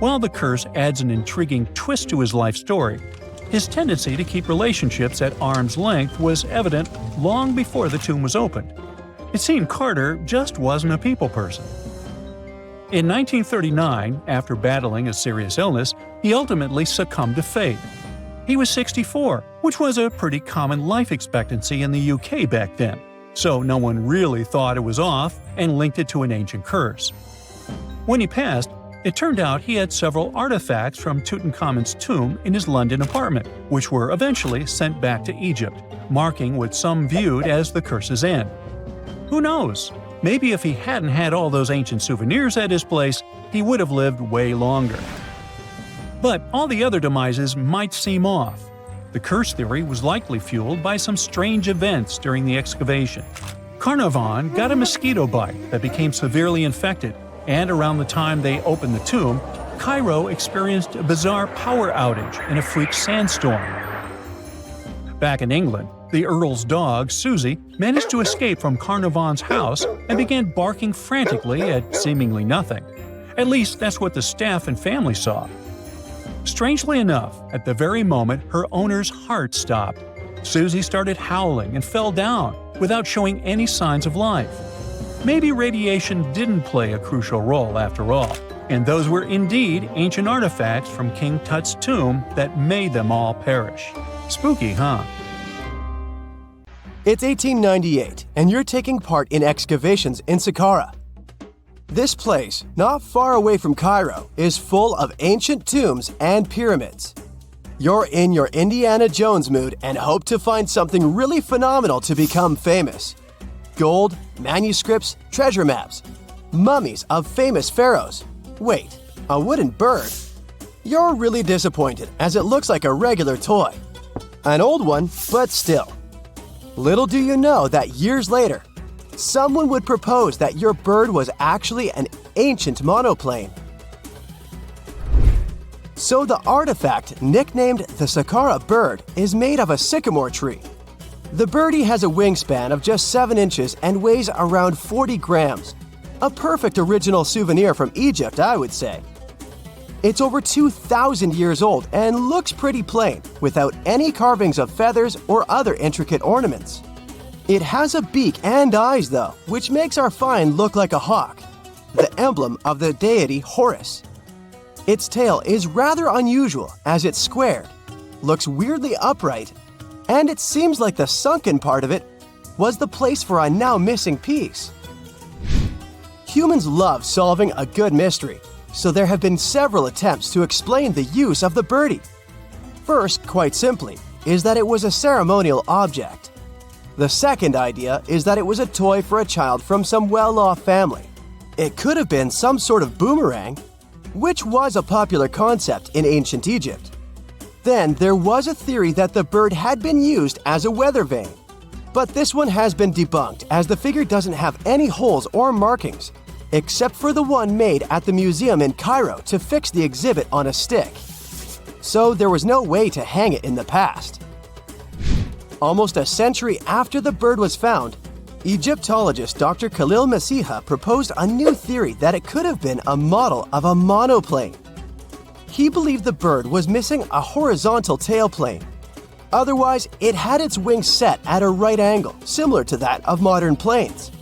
While the curse adds an intriguing twist to his life story, his tendency to keep relationships at arm's length was evident long before the tomb was opened. It seemed Carter just wasn't a people person. In 1939, after battling a serious illness, he ultimately succumbed to fate. He was 64, which was a pretty common life expectancy in the UK back then, so no one really thought it was off and linked it to an ancient curse. When he passed, it turned out he had several artifacts from Tutankhamun's tomb in his London apartment, which were eventually sent back to Egypt, marking what some viewed as the curse's end. Who knows? Maybe if he hadn't had all those ancient souvenirs at his place, he would have lived way longer. But all the other demises might seem off. The curse theory was likely fueled by some strange events during the excavation. Carnarvon got a mosquito bite that became severely infected, and around the time they opened the tomb, Cairo experienced a bizarre power outage and a freak sandstorm. Back in England, the Earl's dog, Susie, managed to escape from Carnarvon's house and began barking frantically at seemingly nothing. At least that's what the staff and family saw. Strangely enough, at the very moment her owner's heart stopped, Susie started howling and fell down without showing any signs of life. Maybe radiation didn't play a crucial role after all, and those were indeed ancient artifacts from King Tut's tomb that made them all perish. Spooky, huh? It's 1898, and you're taking part in excavations in Sakara. This place, not far away from Cairo, is full of ancient tombs and pyramids. You're in your Indiana Jones mood and hope to find something really phenomenal to become famous. Gold, manuscripts, treasure maps, mummies of famous pharaohs. Wait, a wooden bird? You're really disappointed as it looks like a regular toy. An old one, but still. Little do you know that years later, someone would propose that your bird was actually an ancient monoplane. So the artifact, nicknamed the Sakara Bird, is made of a sycamore tree. The birdie has a wingspan of just 7 inches and weighs around 40 grams. A perfect original souvenir from Egypt, I would say. It's over 2,000 years old and looks pretty plain, without any carvings of feathers or other intricate ornaments. It has a beak and eyes though, which makes our find look like a hawk, the emblem of the deity Horus. Its tail is rather unusual as it's squared, looks weirdly upright, and it seems like the sunken part of it was the place for a now missing piece. Humans love solving a good mystery, so there have been several attempts to explain the use of the birdie. First, quite simply, is that it was a ceremonial object. The second idea is that it was a toy for a child from some well-off family. It could have been some sort of boomerang, which was a popular concept in ancient Egypt. Then there was a theory that the bird had been used as a weather vane. But this one has been debunked as the figure doesn't have any holes or markings, except for the one made at the museum in Cairo to fix the exhibit on a stick. So there was no way to hang it in the past. Almost a century after the bird was found, Egyptologist Dr. Khalil Masiha proposed a new theory that it could have been a model of a monoplane. He believed the bird was missing a horizontal tailplane. Otherwise, it had its wings set at a right angle, similar to that of modern planes.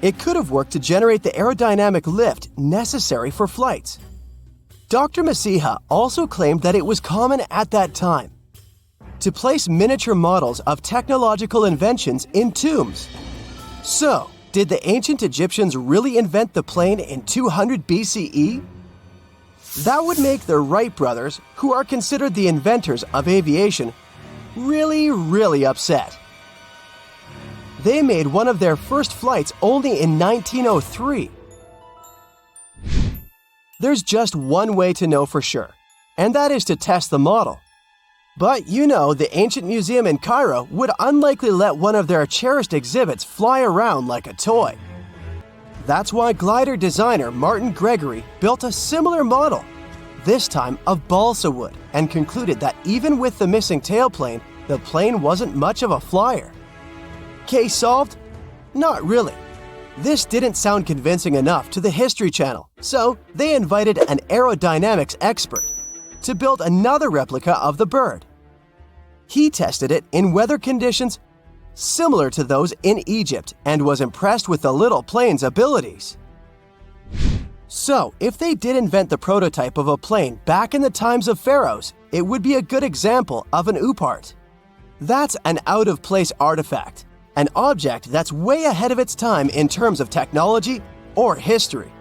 It could have worked to generate the aerodynamic lift necessary for flights. Dr. Masiha also claimed that it was common at that time to place miniature models of technological inventions in tombs. So, did the ancient Egyptians really invent the plane in 200 BCE? That would make the Wright brothers, who are considered the inventors of aviation, really upset. They made one of their first flights only in 1903. There's just one way to know for sure, and that is to test the model. But you know, the ancient museum in Cairo would unlikely let one of their cherished exhibits fly around like a toy. That's why glider designer Martin Gregory built a similar model, this time of balsa wood, and concluded that even with the missing tailplane, the plane wasn't much of a flyer. Case solved? Not really. This didn't sound convincing enough to the History Channel, so they invited an aerodynamics expert to build another replica of the bird. He tested it in weather conditions similar to those in Egypt and was impressed with the little plane's abilities. So, if they did invent the prototype of a plane back in the times of pharaohs, it would be a good example of an oupart. That's an out-of-place artifact, an object that's way ahead of its time in terms of technology or history.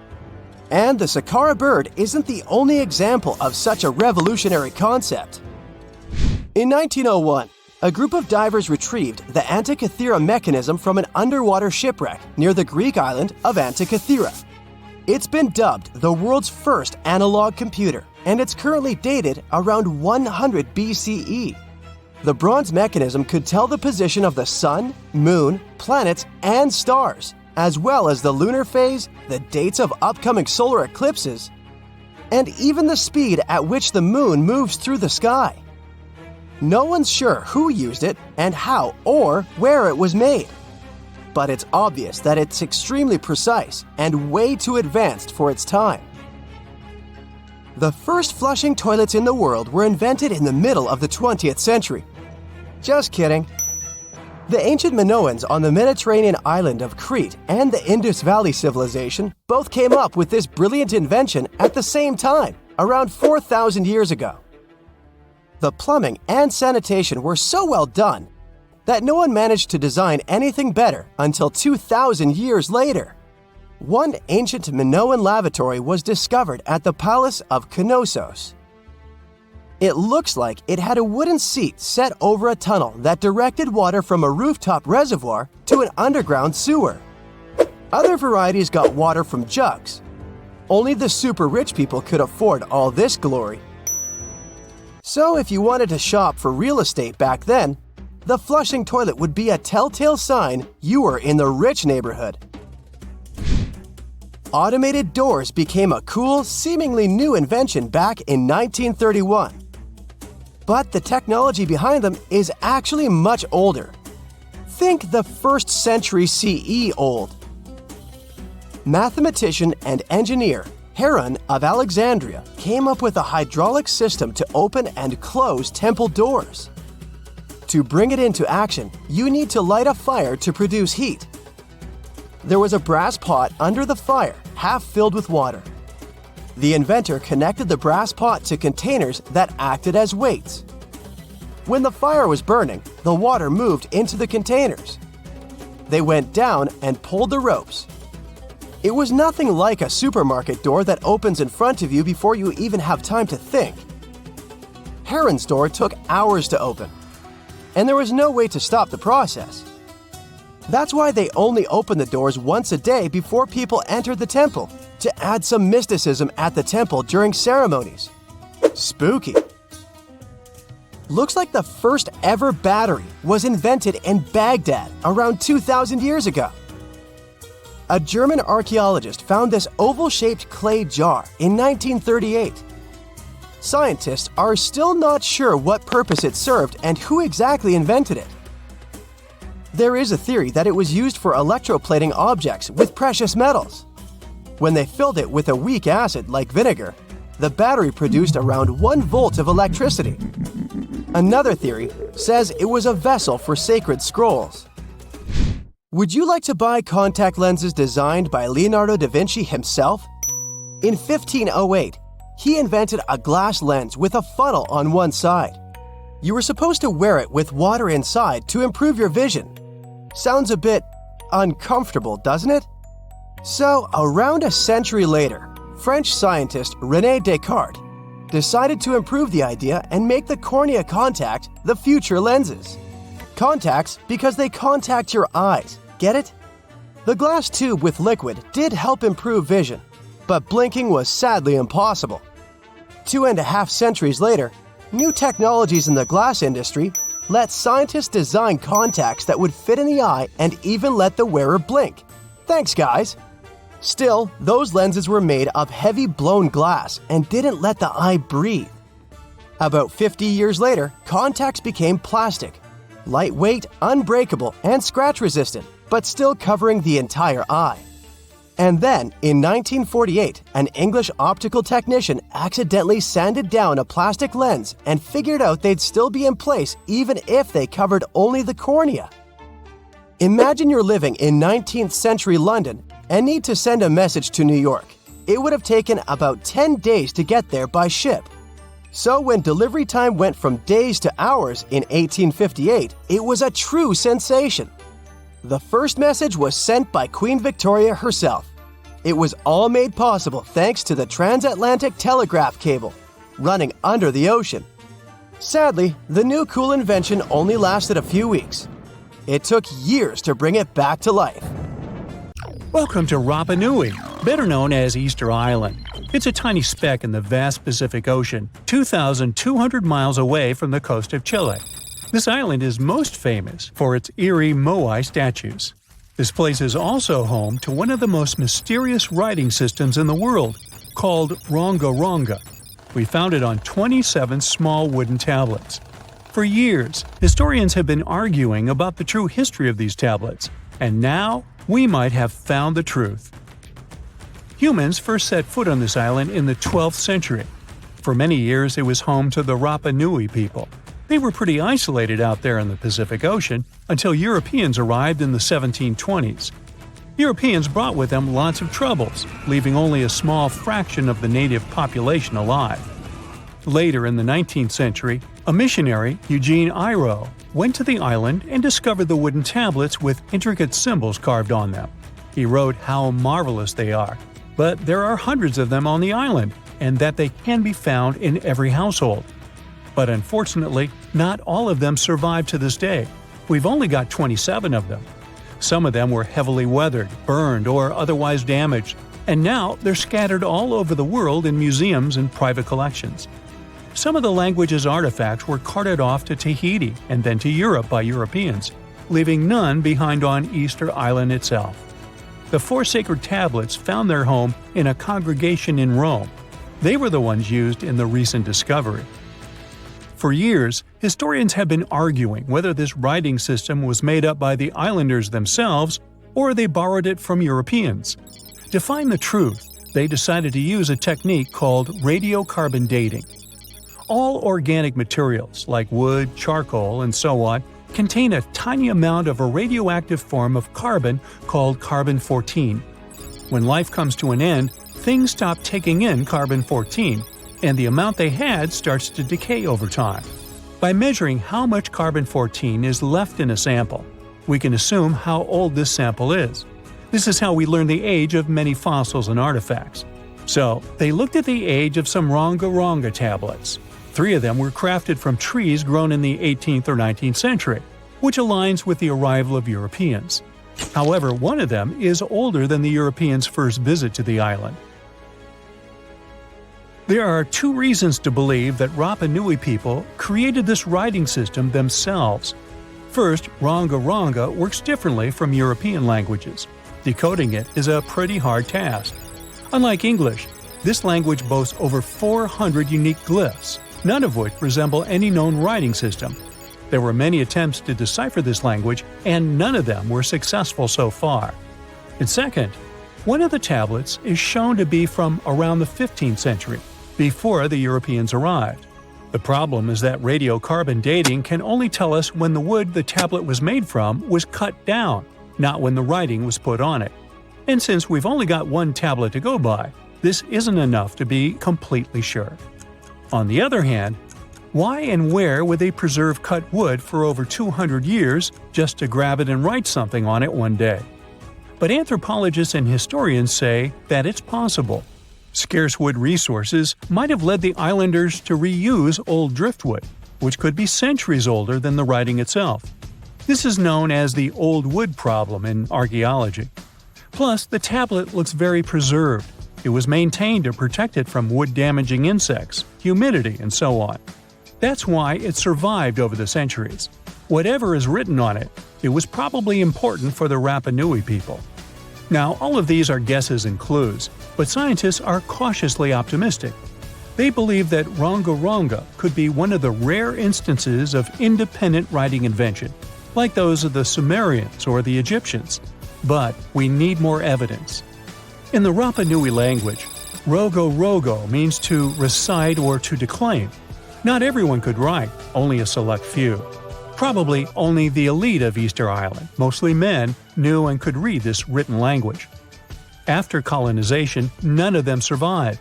And the Sakara Bird isn't the only example of such a revolutionary concept. In 1901, a group of divers retrieved the Antikythera mechanism from an underwater shipwreck near the Greek island of Antikythera. It's been dubbed the world's first analog computer, and it's currently dated around 100 BCE. The bronze mechanism could tell the position of the sun, moon, planets, and stars, as well as the lunar phase, the dates of upcoming solar eclipses, and even the speed at which the moon moves through the sky. No one's sure who used it and how or where it was made. But it's obvious that it's extremely precise and way too advanced for its time. The first flushing toilets in the world were invented in the middle of the 20th century. Just kidding. The ancient Minoans on the Mediterranean island of Crete and the Indus Valley civilization both came up with this brilliant invention at the same time, around 4,000 years ago. The plumbing and sanitation were so well done that no one managed to design anything better until 2,000 years later. One ancient Minoan lavatory was discovered at the Palace of Knossos. It looks like it had a wooden seat set over a tunnel that directed water from a rooftop reservoir to an underground sewer. Other varieties got water from jugs. Only the super rich people could afford all this glory. So if you wanted to shop for real estate back then, the flushing toilet would be a telltale sign you were in the rich neighborhood. Automated doors became a cool, seemingly new invention back in 1931. But the technology behind them is actually much older. Think the 1st century CE old. Mathematician and engineer Heron of Alexandria came up with a hydraulic system to open and close temple doors. To bring it into action, you need to light a fire to produce heat. There was a brass pot under the fire, half filled with water. The inventor connected the brass pot to containers that acted as weights. When the fire was burning, the water moved into the containers. They went down and pulled the ropes. It was nothing like a supermarket door that opens in front of you before you even have time to think. Heron's door took hours to open, and there was no way to stop the process. That's why they only opened the doors once a day before people entered the temple, to add some mysticism at the temple during ceremonies. Spooky. Looks like the first ever battery was invented in Baghdad around 2,000 years ago. A German archaeologist found this oval-shaped clay jar in 1938. Scientists are still not sure what purpose it served and who exactly invented it. There is a theory that it was used for electroplating objects with precious metals. When they filled it with a weak acid like vinegar, the battery produced around 1 volt of electricity. Another theory says it was a vessel for sacred scrolls. Would you like to buy contact lenses designed by Leonardo da Vinci himself? In 1508, he invented a glass lens with a funnel on one side. You were supposed to wear it with water inside to improve your vision. Sounds a bit uncomfortable, doesn't it? So, around a century later, French scientist René Descartes decided to improve the idea and make the cornea contact the future lenses. Contacts because they contact your eyes, get it? The glass tube with liquid did help improve vision, but blinking was sadly impossible. 2.5 centuries later, new technologies in the glass industry let scientists design contacts that would fit in the eye and even let the wearer blink. Thanks, guys! Still, those lenses were made of heavy blown glass and didn't let the eye breathe. About 50 years later, contacts became plastic, lightweight, unbreakable, and scratch-resistant, but still covering the entire eye. And then, in 1948, an English optical technician accidentally sanded down a plastic lens and figured out they'd still be in place even if they covered only the cornea. Imagine you're living in 19th century London and need to send a message to New York. It would have taken about 10 days to get there by ship. So when delivery time went from days to hours in 1858, it was a true sensation. The first message was sent by Queen Victoria herself. It was all made possible thanks to the transatlantic telegraph cable, running under the ocean. Sadly, the new cool invention only lasted a few weeks. It took years to bring it back to life. Welcome to Rapa Nui, better known as Easter Island. It's a tiny speck in the vast Pacific Ocean, 2,200 miles away from the coast of Chile. This island is most famous for its eerie moai statues. This place is also home to one of the most mysterious writing systems in the world, called Ronga Ronga. We found it on 27 small wooden tablets. For years, historians have been arguing about the true history of these tablets, and now we might have found the truth. Humans first set foot on this island in the 12th century. For many years, it was home to the Rapa Nui people. They were pretty isolated out there in the Pacific Ocean until Europeans arrived in the 1720s. Europeans brought with them lots of troubles, leaving only a small fraction of the native population alive. Later in the 19th century, a missionary, Eugene Iro, went to the island and discovered the wooden tablets with intricate symbols carved on them. He wrote how marvelous they are, but there are hundreds of them on the island, and that they can be found in every household. But unfortunately, not all of them survive to this day. We've only got 27 of them. Some of them were heavily weathered, burned, or otherwise damaged, and now they're scattered all over the world in museums and private collections. Some of the language's artifacts were carted off to Tahiti and then to Europe by Europeans, leaving none behind on Easter Island itself. The 4 sacred tablets found their home in a congregation in Rome. They were the ones used in the recent discovery. For years, historians have been arguing whether this writing system was made up by the islanders themselves or they borrowed it from Europeans. To find the truth, they decided to use a technique called radiocarbon dating. All organic materials, like wood, charcoal, and so on, contain a tiny amount of a radioactive form of carbon called carbon-14. When life comes to an end, things stop taking in carbon-14, and the amount they had starts to decay over time. By measuring how much carbon-14 is left in a sample, we can assume how old this sample is. This is how we learn the age of many fossils and artifacts. So, they looked at the age of some Ronga tablets. 3 of them were crafted from trees grown in the 18th or 19th century, which aligns with the arrival of Europeans. However, one of them is older than the Europeans' first visit to the island. There are 2 reasons to believe that Rapa Nui people created this writing system themselves. First, Ronga works differently from European languages. Decoding it is a pretty hard task. Unlike English, this language boasts over 400 unique glyphs, none of which resemble any known writing system. There were many attempts to decipher this language, and none of them were successful so far. And second, one of the tablets is shown to be from around the 15th century, before the Europeans arrived. The problem is that radiocarbon dating can only tell us when the wood the tablet was made from was cut down, not when the writing was put on it. And since we've only got one tablet to go by, this isn't enough to be completely sure. On the other hand, why and where would they preserve cut wood for over 200 years just to grab it and write something on it one day? But anthropologists and historians say that it's possible. Scarce wood resources might have led the islanders to reuse old driftwood, which could be centuries older than the writing itself. This is known as the old wood problem in archaeology. Plus, the tablet looks very preserved. It was maintained to protect it from wood-damaging insects, humidity, and so on. That's why it survived over the centuries. Whatever is written on it, it was probably important for the Rapa Nui people. Now, all of these are guesses and clues, but scientists are cautiously optimistic. They believe that Ronga could be one of the rare instances of independent writing invention, like those of the Sumerians or the Egyptians. But we need more evidence. In the Rapa Nui language, rogo means to recite or to declaim. Not everyone could write, only a select few. Probably only the elite of Easter Island, mostly men, knew and could read this written language. After colonization, none of them survived.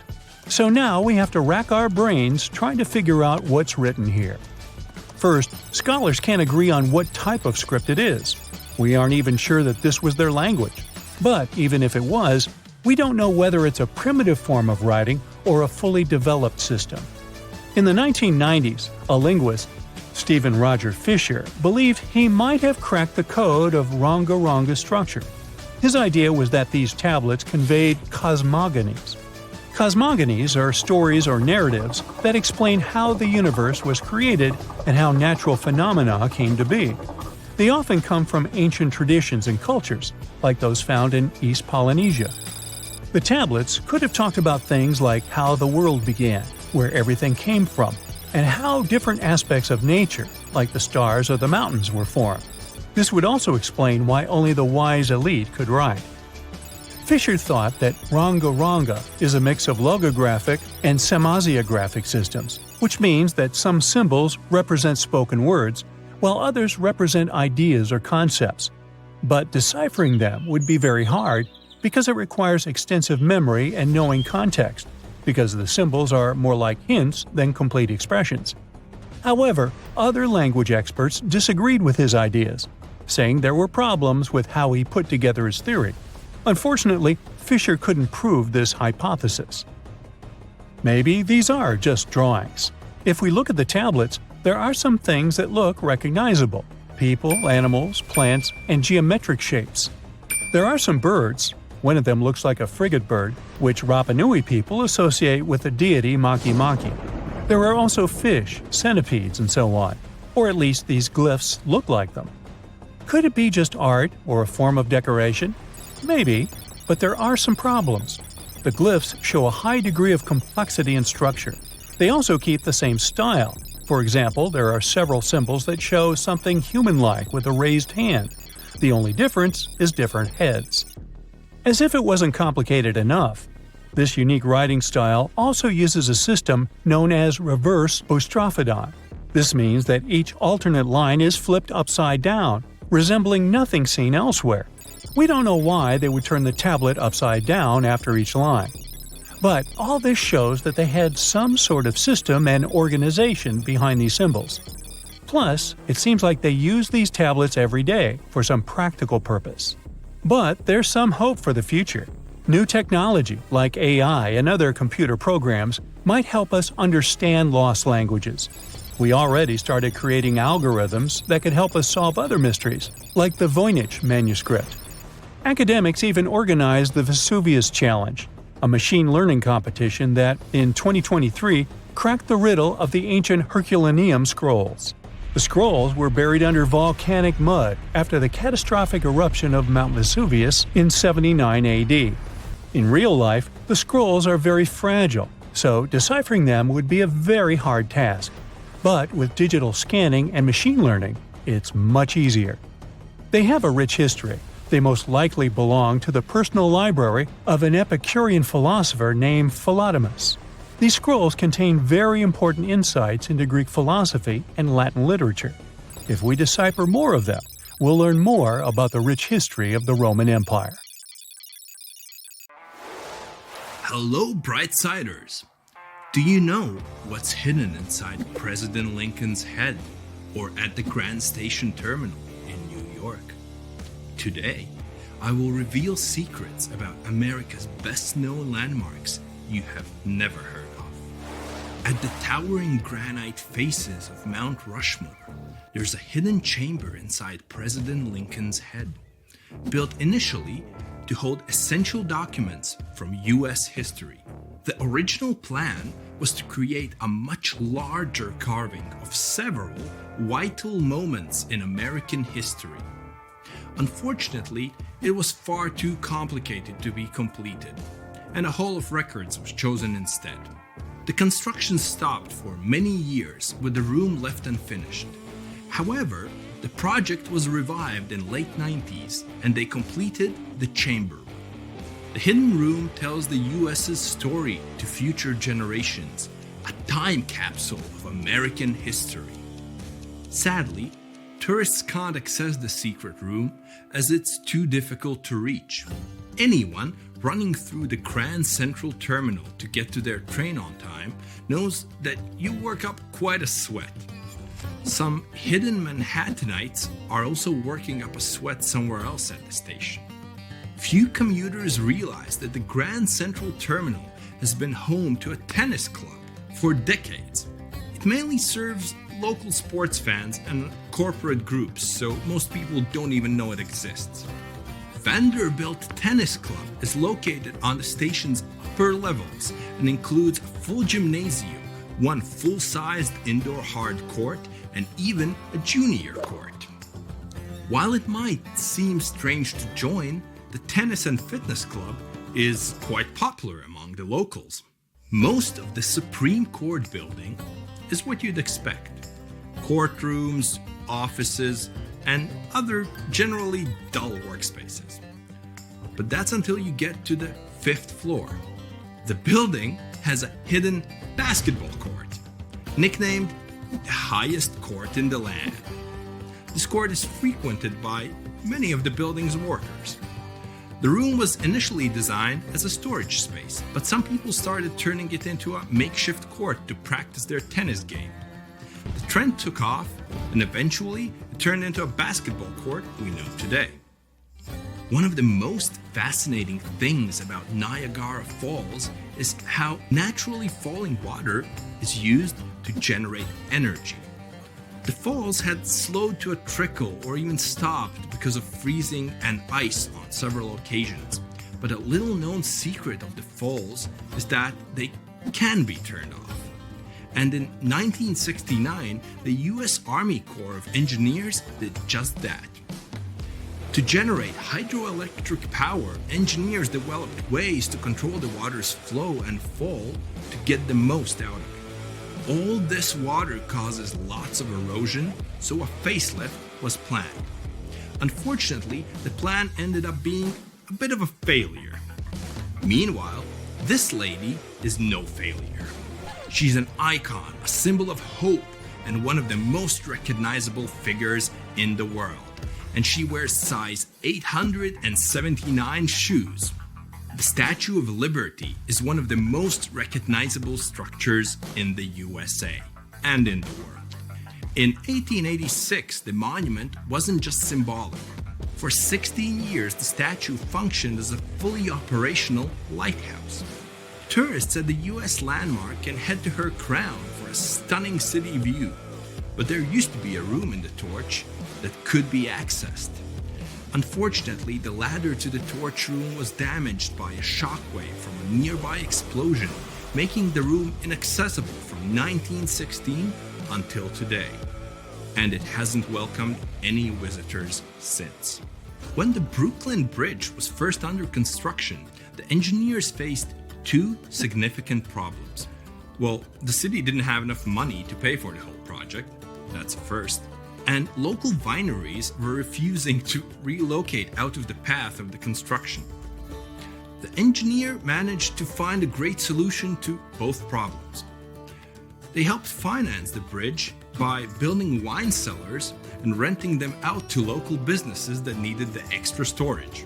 So now we have to rack our brains trying to figure out what's written here. First, scholars can't agree on what type of script it is. We aren't even sure that this was their language. But even if it was, we don't know whether it's a primitive form of writing or a fully developed system. In the 1990s, a linguist, Stephen Roger Fisher, believed he might have cracked the code of Ronga structure. His idea was that these tablets conveyed cosmogonies. Cosmogonies are stories or narratives that explain how the universe was created and how natural phenomena came to be. They often come from ancient traditions and cultures, like those found in East Polynesia. The tablets could have talked about things like how the world began, where everything came from, and how different aspects of nature, like the stars or the mountains, were formed. This would also explain why only the wise elite could write. Fisher thought that Ronga is a mix of logographic and semasiographic systems, which means that some symbols represent spoken words, while others represent ideas or concepts. But deciphering them would be very hard because it requires extensive memory and knowing context, because the symbols are more like hints than complete expressions. However, other language experts disagreed with his ideas, saying there were problems with how he put together his theory. Unfortunately, Fisher couldn't prove this hypothesis. Maybe these are just drawings. If we look at the tablets, there are some things that look recognizable: people, animals, plants, and geometric shapes. There are some birds. One of them looks like a frigate bird, which Rapa Nui people associate with the deity Maki. There are also fish, centipedes, and so on, or at least these glyphs look like them. Could it be just art or a form of decoration? Maybe, but there are some problems. The glyphs show a high degree of complexity and structure. They also keep the same style. For example, there are several symbols that show something human-like with a raised hand. The only difference is different heads. As if it wasn't complicated enough, this unique writing style also uses a system known as reverse boustrophodon. This means that each alternate line is flipped upside down, resembling nothing seen elsewhere. We don't know why they would turn the tablet upside down after each line. But all this shows that they had some sort of system and organization behind these symbols. Plus, it seems like they use these tablets every day for some practical purpose. But there's some hope for the future. New technology, like AI and other computer programs, might help us understand lost languages. We already started creating algorithms that could help us solve other mysteries, like the Voynich manuscript. Academics even organized the Vesuvius Challenge, a machine learning competition that, in 2023, cracked the riddle of the ancient Herculaneum scrolls. The scrolls were buried under volcanic mud after the catastrophic eruption of Mount Vesuvius in 79 AD. In real life, the scrolls are very fragile, so deciphering them would be a very hard task. But with digital scanning and machine learning, it's much easier. They have a rich history. They most likely belong to the personal library of an Epicurean philosopher named Philodemus. These scrolls contain very important insights into Greek philosophy and Latin literature. If we decipher more of them, we'll learn more about the rich history of the Roman Empire. Hello, Brightsiders! Do you know what's hidden inside President Lincoln's head or at the Grand Station Terminal in New York? Today, I will reveal secrets about America's best-known landmarks you have never heard of. At the towering granite faces of Mount Rushmore, there's a hidden chamber inside President Lincoln's head, built initially to hold essential documents from U.S. history. The original plan was to create a much larger carving of several vital moments in American history. Unfortunately, it was far too complicated to be completed, and a Hall of Records was chosen instead. The construction stopped for many years with the room left unfinished. However, the project was revived in late 90s and they completed the chamber. The hidden room tells the US's story to future generations, a time capsule of American history. Sadly, tourists can't access the secret room as it's too difficult to reach. Anyone running through the Grand Central Terminal to get to their train on time knows that you work up quite a sweat. Some hidden Manhattanites are also working up a sweat somewhere else at the station. Few commuters realize that the Grand Central Terminal has been home to a tennis club for decades. It mainly serves local sports fans and corporate groups, so most people don't even know it exists. Vanderbilt Tennis Club is located on the station's upper levels and includes a full gymnasium, one full-sized indoor hard court, and even a junior court. While it might seem strange to join, the Tennis and Fitness Club is quite popular among the locals. Most of the Supreme Court building is what you'd expect. Courtrooms, offices, and other generally dull workspaces. But that's until you get to the 5th floor. The building has a hidden basketball court, nicknamed the highest court in the land. This court is frequented by many of the building's workers. The room was initially designed as a storage space, but some people started turning it into a makeshift court to practice their tennis game. The trend took off, and eventually it turned into a basketball court we know today. One of the most fascinating things about Niagara Falls is how naturally falling water is used to generate energy. The falls had slowed to a trickle or even stopped because of freezing and ice on several occasions. But a little known secret of the falls is that they can be turned off. And in 1969, the US Army Corps of Engineers did just that. To generate hydroelectric power, engineers developed ways to control the water's flow and fall to get the most out of it. All this water causes lots of erosion, so a facelift was planned. Unfortunately, the plan ended up being a bit of a failure. Meanwhile, this lady is no failure. She's an icon, a symbol of hope, and one of the most recognizable figures in the world. And she wears size 879 shoes. The Statue of Liberty is one of the most recognizable structures in the USA and in the world. In 1886, the monument wasn't just symbolic. For 16 years, the statue functioned as a fully operational lighthouse. Tourists at the US landmark can head to her crown for a stunning city view, but there used to be a room in the torch that could be accessed. Unfortunately, the ladder to the torch room was damaged by a shockwave from a nearby explosion, making the room inaccessible from 1916 until today. And it hasn't welcomed any visitors since. When the Brooklyn Bridge was first under construction, the engineers faced two significant problems. Well, the city didn't have enough money to pay for the whole project, that's a first, and local wineries were refusing to relocate out of the path of the construction. The engineer managed to find a great solution to both problems. They helped finance the bridge by building wine cellars and renting them out to local businesses that needed the extra storage.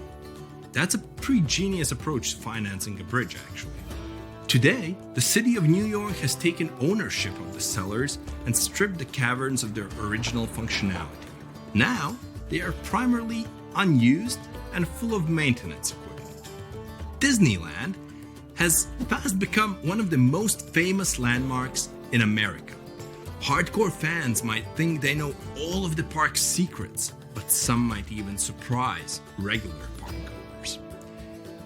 That's a pretty genius approach to financing a bridge, actually. Today, the city of New York has taken ownership of the cellars and stripped the caverns of their original functionality. Now, they are primarily unused and full of maintenance equipment. Disneyland has fast become one of the most famous landmarks in America. Hardcore fans might think they know all of the park's secrets, but some might even surprise regular parkgoers.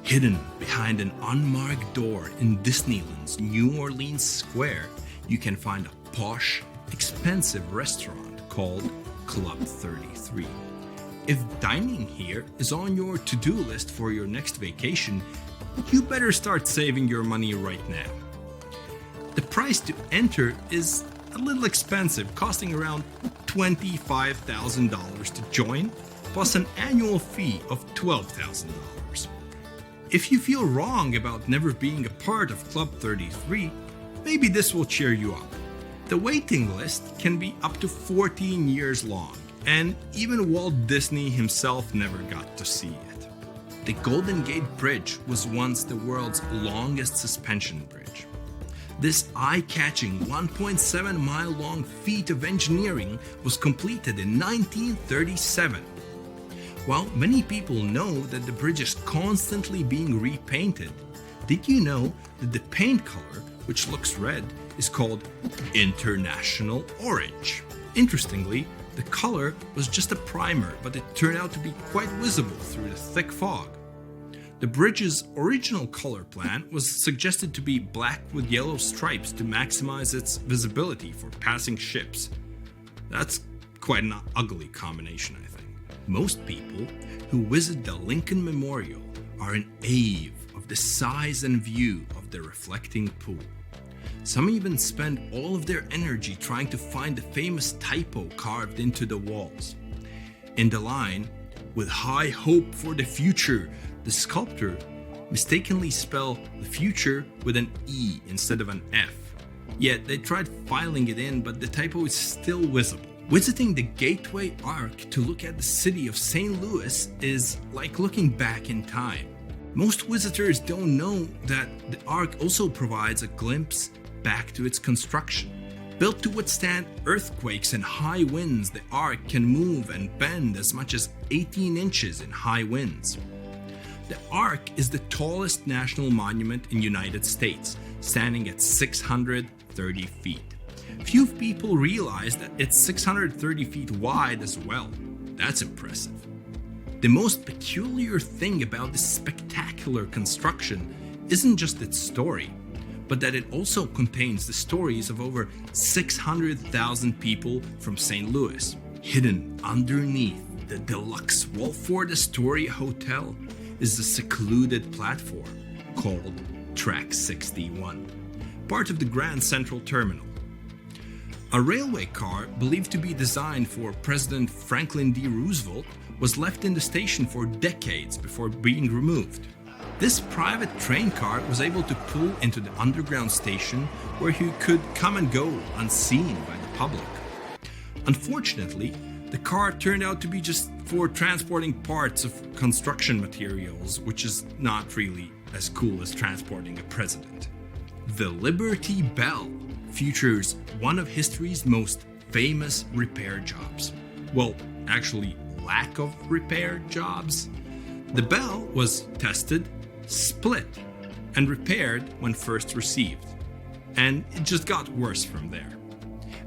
Hidden behind an unmarked door in Disneyland's New Orleans Square, you can find a posh, expensive restaurant called Club 33. If dining here is on your to-do list for your next vacation, you better start saving your money right now. The price to enter is a little expensive, costing around $25,000 to join, plus an annual fee of $12,000. If you feel wrong about never being a part of Club 33, maybe this will cheer you up. The waiting list can be up to 14 years long, and even Walt Disney himself never got to see it. The Golden Gate Bridge was once the world's longest suspension bridge. This eye-catching 1.7-mile-long feat of engineering was completed in 1937. While many people know that the bridge is constantly being repainted, did you know that the paint color, which looks red, is called International Orange? Interestingly, the color was just a primer, but it turned out to be quite visible through the thick fog. The bridge's original color plan was suggested to be black with yellow stripes to maximize its visibility for passing ships. That's quite an ugly combination, I think. Most people who visit the Lincoln Memorial are in awe of the size and view of the reflecting pool. Some even spend all of their energy trying to find the famous typo carved into the walls. In the line, "With high hope for the future," the sculptor mistakenly spelled the future with an E instead of an F. Yet they tried filing it in, but the typo is still visible. Visiting the Gateway Arc to look at the city of St. Louis is like looking back in time. Most visitors don't know that the Arc also provides a glimpse back to its construction. Built to withstand earthquakes and high winds, the Arc can move and bend as much as 18 inches in high winds. The Arc is the tallest national monument in the United States, standing at 630 feet. Few people realize that it's 630 feet wide as well. That's impressive. The most peculiar thing about this spectacular construction isn't just its story, but that it also contains the stories of over 600,000 people from St. Louis. Hidden underneath the deluxe Walford Astoria Hotel is a secluded platform called Track 61, part of the Grand Central Terminal. A railway car believed to be designed for President Franklin D. Roosevelt was left in the station for decades before being removed. This private train car was able to pull into the underground station where he could come and go unseen by the public. Unfortunately, the car turned out to be just for transporting parts of construction materials, which is not really as cool as transporting a president. The Liberty Bell features one of history's most famous repair jobs. Well, actually, lack of repair jobs. The bell was tested, split, and repaired when first received. And it just got worse from there.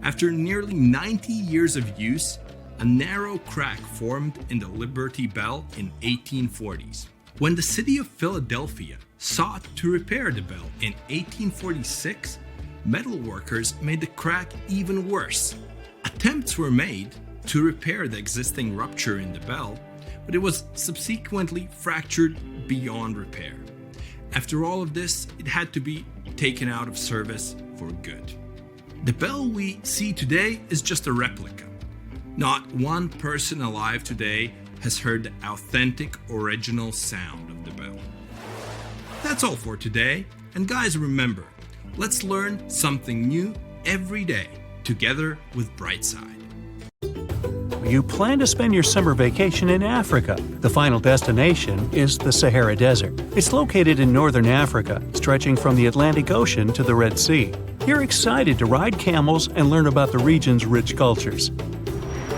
After nearly 90 years of use, a narrow crack formed in the Liberty Bell in 1840s. When the city of Philadelphia sought to repair the bell in 1846, metal workers made the crack even worse. Attempts were made to repair the existing rupture in the bell, but it was subsequently fractured beyond repair. After all of this, it had to be taken out of service for good. The bell we see today is just a replica. Not one person alive today has heard the authentic original sound of the bell. That's all for today, and guys, remember, let's learn something new every day together with Brightside. You plan to spend your summer vacation in Africa. The final destination is the Sahara Desert. It's located in northern Africa, stretching from the Atlantic Ocean to the Red Sea. You're excited to ride camels and learn about the region's rich cultures.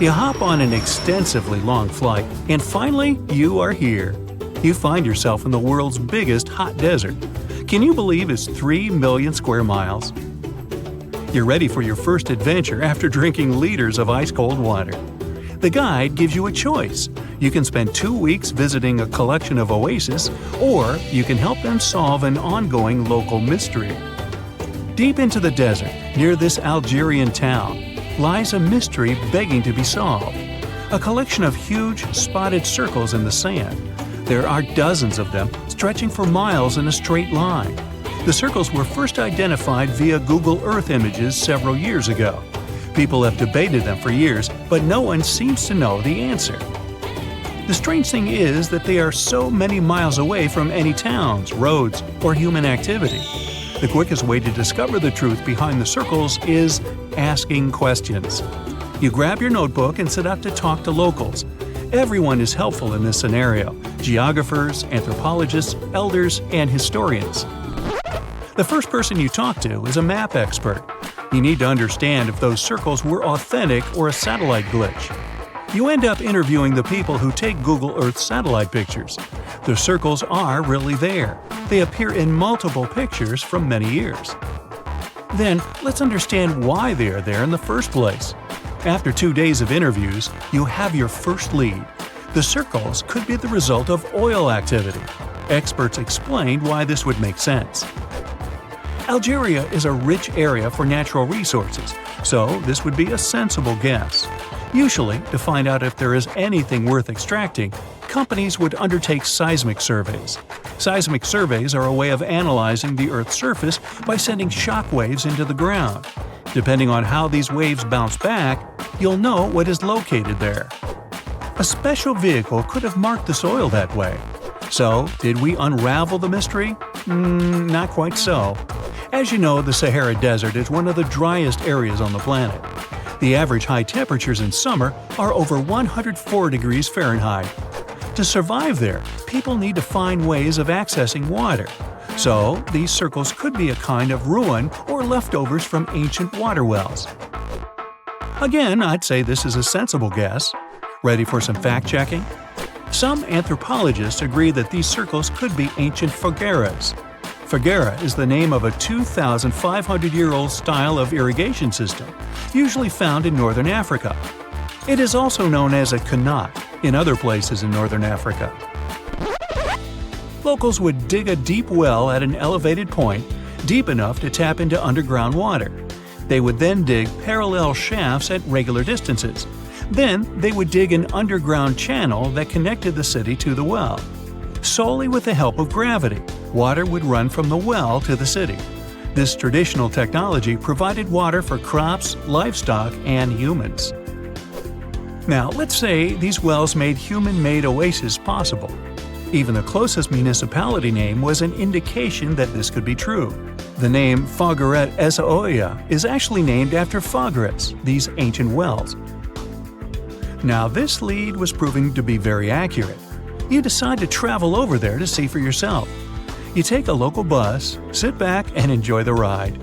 You hop on an extensively long flight, and finally, you are here. You find yourself in the world's biggest hot desert. Can you believe it's 3 million square miles? You're ready for your first adventure after drinking liters of ice-cold water. The guide gives you a choice. You can spend 2 weeks visiting a collection of oases, or you can help them solve an ongoing local mystery. Deep into the desert, near this Algerian town, lies a mystery begging to be solved. A collection of huge, spotted circles in the sand. There are dozens of them, stretching for miles in a straight line. The circles were first identified via Google Earth images several years ago. People have debated them for years, but no one seems to know the answer. The strange thing is that they are so many miles away from any towns, roads, or human activity. The quickest way to discover the truth behind the circles is asking questions. You grab your notebook and set out to talk to locals. Everyone is helpful in this scenario: geographers, anthropologists, elders, and historians. The first person you talk to is a map expert. You need to understand if those circles were authentic or a satellite glitch. You end up interviewing the people who take Google Earth satellite pictures. The circles are really there. They appear in multiple pictures from many years. Then, let's understand why they are there in the first place. After 2 days of interviews, you have your first lead. The circles could be the result of oil activity. Experts explained why this would make sense. Algeria is a rich area for natural resources, so this would be a sensible guess. Usually, to find out if there is anything worth extracting, companies would undertake seismic surveys. Seismic surveys are a way of analyzing the Earth's surface by sending shock waves into the ground. Depending on how these waves bounce back, you'll know what is located there. A special vehicle could have marked the soil that way. So, did we unravel the mystery? Not quite so. As you know, the Sahara Desert is one of the driest areas on the planet. The average high temperatures in summer are over 104 degrees Fahrenheit. To survive there, people need to find ways of accessing water. So, these circles could be a kind of ruin or leftovers from ancient water wells. Again, I'd say this is a sensible guess. Ready for some fact-checking? Some anthropologists agree that these circles could be ancient fogueras. Foguera is the name of a 2,500-year-old style of irrigation system, usually found in northern Africa. It is also known as a qanat in other places in northern Africa. Locals would dig a deep well at an elevated point, deep enough to tap into underground water. They would then dig parallel shafts at regular distances. Then they would dig an underground channel that connected the city to the well. Solely with the help of gravity, water would run from the well to the city. This traditional technology provided water for crops, livestock, and humans. Now, let's say these wells made human-made oases possible. Even the closest municipality name was an indication that this could be true. The name Fogueret Essaouira is actually named after Fogueres, these ancient wells. Now, this lead was proving to be very accurate. You decide to travel over there to see for yourself. You take a local bus, sit back, and enjoy the ride.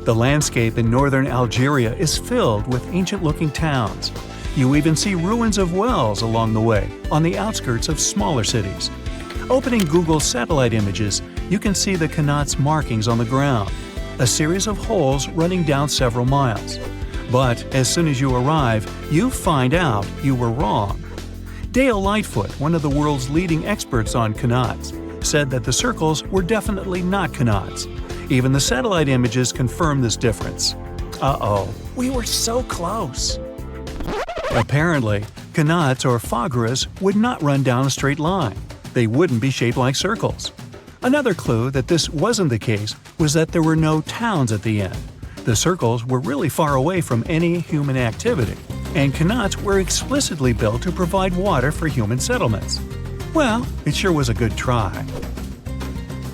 The landscape in northern Algeria is filled with ancient-looking towns. You even see ruins of wells along the way, on the outskirts of smaller cities. Opening Google satellite images, you can see the Qanat's markings on the ground, a series of holes running down several miles. But as soon as you arrive, you find out you were wrong. Dale Lightfoot, one of the world's leading experts on Qanats, said that the circles were definitely not Qanats. Even the satellite images confirm this difference. Uh-oh, we were so close. Apparently, Qanats or phaguras would not run down a straight line. They wouldn't be shaped like circles. Another clue that this wasn't the case was that there were no towns at the end. The circles were really far away from any human activity, and Qanats were explicitly built to provide water for human settlements. Well, it sure was a good try.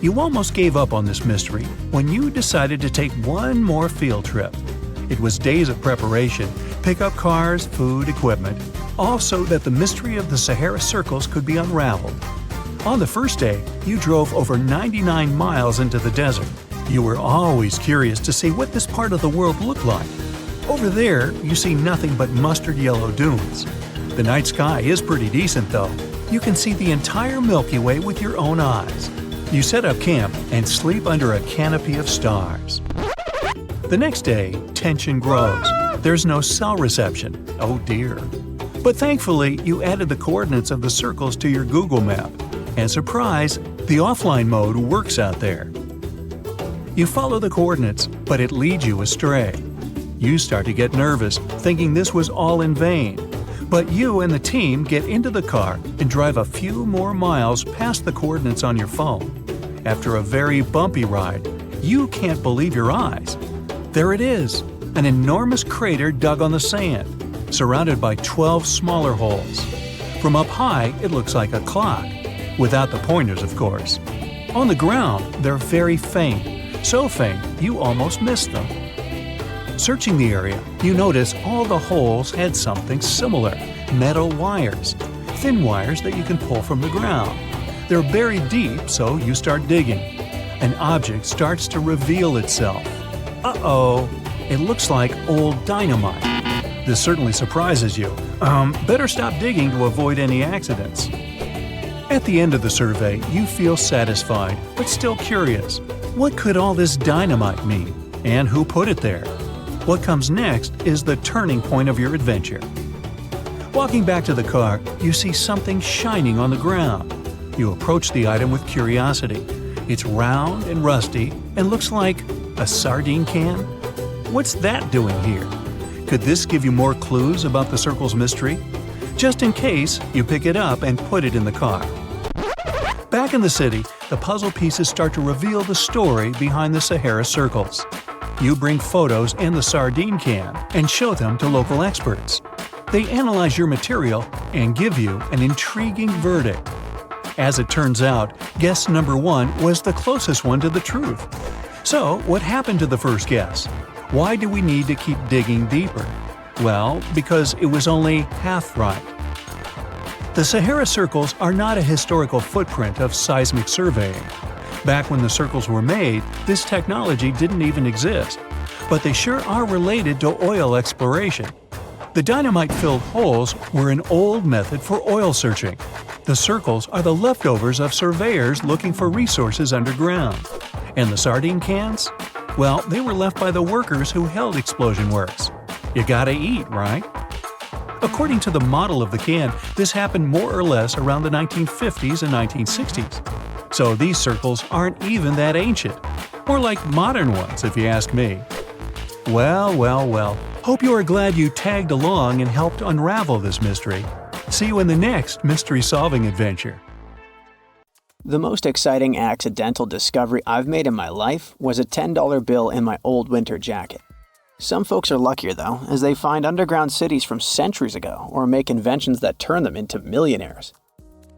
You almost gave up on this mystery when you decided to take one more field trip. It was days of preparation, pick up cars, food, equipment, all so that the mystery of the Sahara Circles could be unraveled. On the first day, you drove over 99 miles into the desert. You were always curious to see what this part of the world looked like. Over there, you see nothing but mustard yellow dunes. The night sky is pretty decent though. You can see the entire Milky Way with your own eyes. You set up camp and sleep under a canopy of stars. The next day, tension grows. There's no cell reception. Oh dear. But thankfully, you added the coordinates of the circles to your Google map. And surprise, the offline mode works out there. You follow the coordinates, but it leads you astray. You start to get nervous, thinking this was all in vain. But you and the team get into the car and drive a few more miles past the coordinates on your phone. After a very bumpy ride, you can't believe your eyes. There it is, an enormous crater dug on the sand, surrounded by 12 smaller holes. From up high, it looks like a clock, without the pointers, of course. On the ground, they're very faint, so faint you almost miss them. Searching the area, you notice all the holes had something similar, metal wires, thin wires that you can pull from the ground. They're buried deep, so you start digging. An object starts to reveal itself. Uh-oh, it looks like old dynamite. This certainly surprises you. Better stop digging to avoid any accidents. At the end of the survey, you feel satisfied, but still curious. What could all this dynamite mean? And who put it there? What comes next is the turning point of your adventure. Walking back to the car, you see something shining on the ground. You approach the item with curiosity. It's round and rusty and looks like a sardine can? What's that doing here? Could this give you more clues about the circle's mystery? Just in case, you pick it up and put it in the car. Back in the city, the puzzle pieces start to reveal the story behind the Sahara Circles. You bring photos and the sardine can and show them to local experts. They analyze your material and give you an intriguing verdict. As it turns out, guess number 1 was the closest one to the truth. So, what happened to the first guess? Why do we need to keep digging deeper? Well, because it was only half right. The Sahara Circles are not a historical footprint of seismic surveying. Back when the circles were made, this technology didn't even exist. But they sure are related to oil exploration. The dynamite-filled holes were an old method for oil searching. The circles are the leftovers of surveyors looking for resources underground. And the sardine cans? Well, they were left by the workers who held explosion works. You gotta eat, right? According to the model of the can, this happened more or less around the 1950s and 1960s. So these circles aren't even that ancient. More like modern ones, if you ask me. Well. Hope you are glad you tagged along and helped unravel this mystery. See you in the next mystery-solving adventure. The most exciting accidental discovery I've made in my life was a $10 bill in my old winter jacket. Some folks are luckier though, as they find underground cities from centuries ago or make inventions that turn them into millionaires.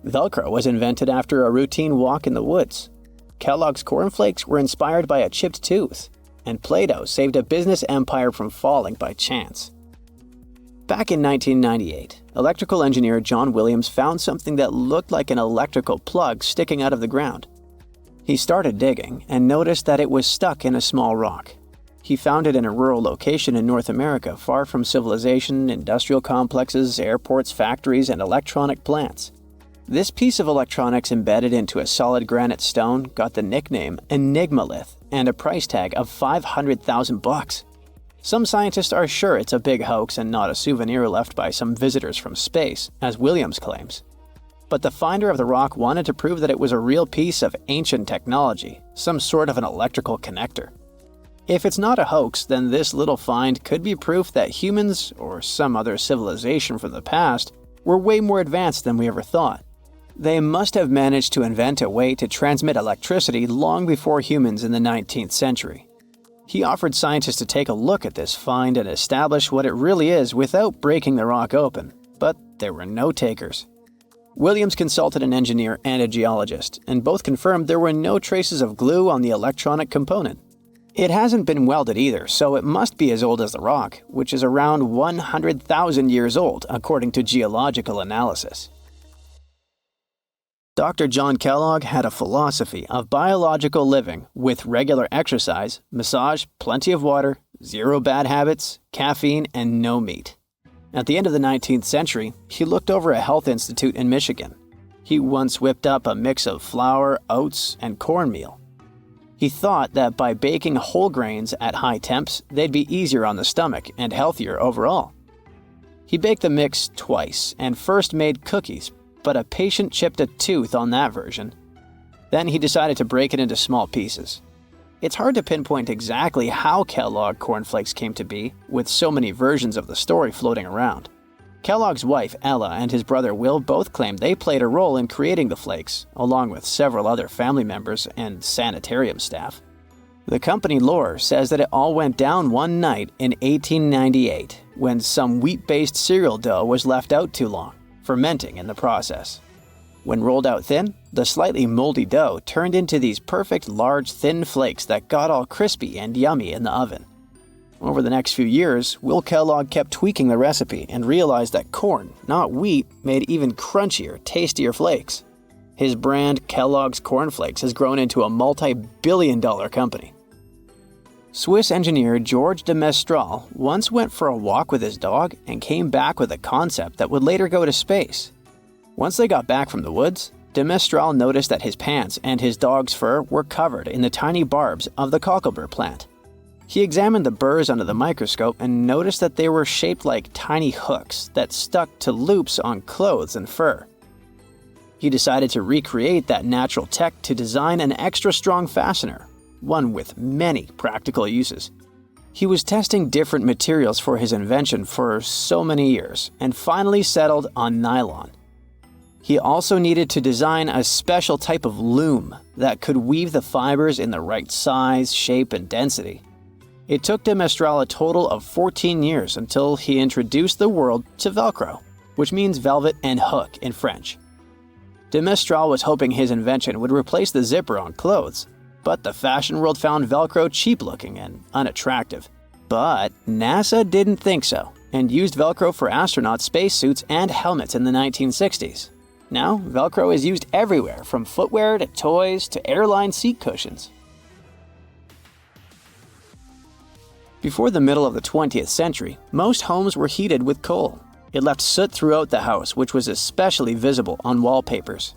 Velcro was invented after a routine walk in the woods. Kellogg's cornflakes were inspired by a chipped tooth, and Play-Doh saved a business empire from falling by chance. Back in 1998, electrical engineer John Williams found something that looked like an electrical plug sticking out of the ground. He started digging and noticed that it was stuck in a small rock. He found it in a rural location in North America, far from civilization, industrial complexes, airports, factories, and electronic plants. This piece of electronics embedded into a solid granite stone got the nickname Enigmalith and a price tag of $500,000. Some scientists are sure it's a big hoax and not a souvenir left by some visitors from space, as Williams claims. But the finder of the rock wanted to prove that it was a real piece of ancient technology, some sort of an electrical connector. If it's not a hoax, then this little find could be proof that humans, or some other civilization from the past, were way more advanced than we ever thought. They must have managed to invent a way to transmit electricity long before humans in the 19th century. He offered scientists to take a look at this find and establish what it really is without breaking the rock open, but there were no takers. Williams consulted an engineer and a geologist, and both confirmed there were no traces of glue on the electronic component. It hasn't been welded either, so it must be as old as the rock, which is around 100,000 years old, according to geological analysis. Dr. John Kellogg had a philosophy of biological living with regular exercise, massage, plenty of water, zero bad habits, caffeine, and no meat. At the end of the 19th century, he looked over a health institute in Michigan. He once whipped up a mix of flour, oats, and cornmeal. He thought that by baking whole grains at high temps, they'd be easier on the stomach and healthier overall. He baked the mix twice and first made cookies, but a patient chipped a tooth on that version. Then he decided to break it into small pieces. It's hard to pinpoint exactly how Kellogg cornflakes came to be, with so many versions of the story floating around. Kellogg's wife, Ella, and his brother Will both claimed they played a role in creating the flakes, along with several other family members and sanitarium staff. The company lore says that it all went down one night in 1898, when some wheat-based cereal dough was left out too long, fermenting in the process. When rolled out thin, the slightly moldy dough turned into these perfect large thin flakes that got all crispy and yummy in the oven. Over the next few years, Will Kellogg kept tweaking the recipe and realized that corn, not wheat, made even crunchier, tastier flakes. His brand, Kellogg's Corn Flakes, has grown into a multi-billion-dollar company. Swiss engineer George de Mestral once went for a walk with his dog and came back with a concept that would later go to space. Once they got back from the woods, de Mestral noticed that his pants and his dog's fur were covered in the tiny barbs of the cocklebur plant. He examined the burrs under the microscope and noticed that they were shaped like tiny hooks that stuck to loops on clothes and fur. He decided to recreate that natural tech to design an extra strong fastener, one with many practical uses. He was testing different materials for his invention for so many years and finally settled on nylon. He also needed to design a special type of loom that could weave the fibers in the right size, shape, and density. It took de Mestral a total of 14 years until he introduced the world to Velcro, which means velvet and hook in French. De Mestral was hoping his invention would replace the zipper on clothes, but the fashion world found Velcro cheap-looking and unattractive. But NASA didn't think so, and used Velcro for astronaut spacesuits and helmets in the 1960s. Now, Velcro is used everywhere, from footwear to toys to airline seat cushions. Before the middle of the 20th century, most homes were heated with coal. It left soot throughout the house, which was especially visible on wallpapers.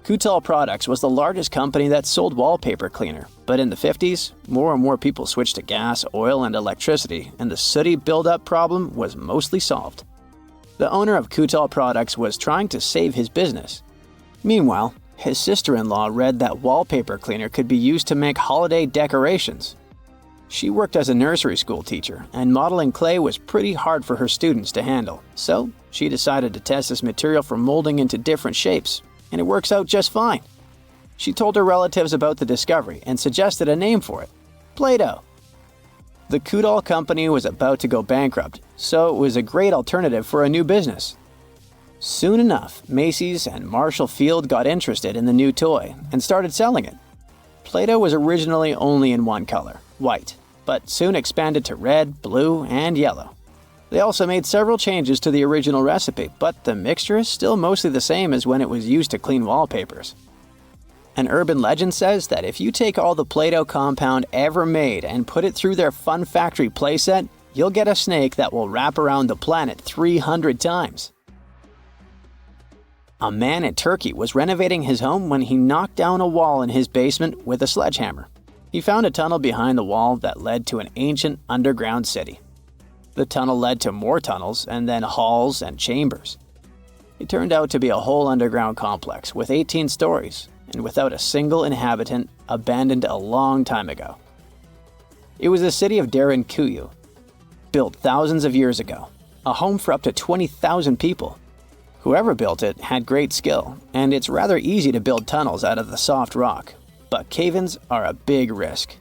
Kutal Products was the largest company that sold wallpaper cleaner, but in the 50s, more and more people switched to gas, oil, and electricity, and the sooty buildup problem was mostly solved. The owner of Kutal Products was trying to save his business. Meanwhile, his sister-in-law read that wallpaper cleaner could be used to make holiday decorations. She worked as a nursery school teacher, and modeling clay was pretty hard for her students to handle, so she decided to test this material for molding into different shapes, and it works out just fine. She told her relatives about the discovery and suggested a name for it: Play-Doh. The Kutal company was about to go bankrupt, so it was a great alternative for a new business. Soon enough, Macy's and Marshall Field got interested in the new toy and started selling it. Play-Doh was originally only in one color, white, but soon expanded to red, blue, and yellow. They also made several changes to the original recipe, but the mixture is still mostly the same as when it was used to clean wallpapers. An urban legend says that if you take all the Play-Doh compound ever made and put it through their Fun Factory playset, you'll get a snake that will wrap around the planet 300 times. A man in Turkey was renovating his home when he knocked down a wall in his basement with a sledgehammer. He found a tunnel behind the wall that led to an ancient underground city. The tunnel led to more tunnels and then halls and chambers. It turned out to be a whole underground complex with 18 stories and without a single inhabitant, abandoned a long time ago. It was the city of Derinkuyu, built thousands of years ago, a home for up to 20,000 people. Whoever built it had great skill, and it's rather easy to build tunnels out of the soft rock, but cave-ins are a big risk.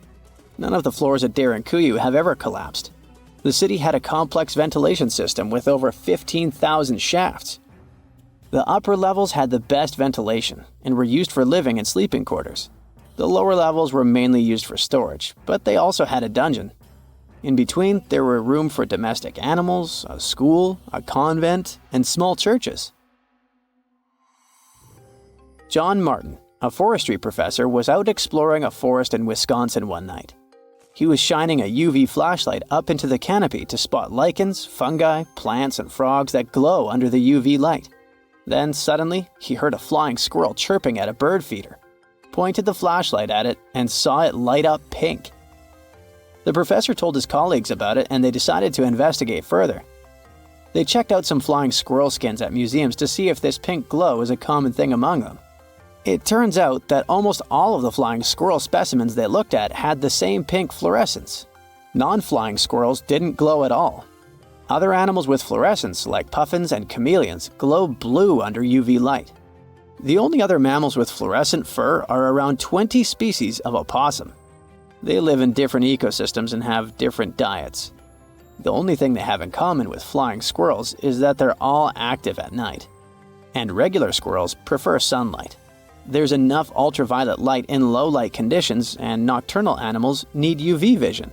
None of the floors at Derinkuyu have ever collapsed. The city had a complex ventilation system with over 15,000 shafts. The upper levels had the best ventilation and were used for living and sleeping quarters. The lower levels were mainly used for storage, but they also had a dungeon. In between, there were room for domestic animals, a school, a convent, and small churches. John Martin, a forestry professor, was out exploring a forest in Wisconsin one night. He was shining a UV flashlight up into the canopy to spot lichens, fungi, plants, and frogs that glow under the UV light. Then, suddenly, he heard a flying squirrel chirping at a bird feeder, pointed the flashlight at it, and saw it light up pink. The professor told his colleagues about it, and they decided to investigate further. They checked out some flying squirrel skins at museums to see if this pink glow is a common thing among them. It turns out that almost all of the flying squirrel specimens they looked at had the same pink fluorescence. Non-flying squirrels didn't glow at all. Other animals with fluorescence, like puffins and chameleons, glow blue under UV light. The only other mammals with fluorescent fur are around 20 species of opossum. They live in different ecosystems and have different diets. The only thing they have in common with flying squirrels is that they're all active at night. And regular squirrels prefer sunlight. There's enough ultraviolet light in low-light conditions, and nocturnal animals need UV vision.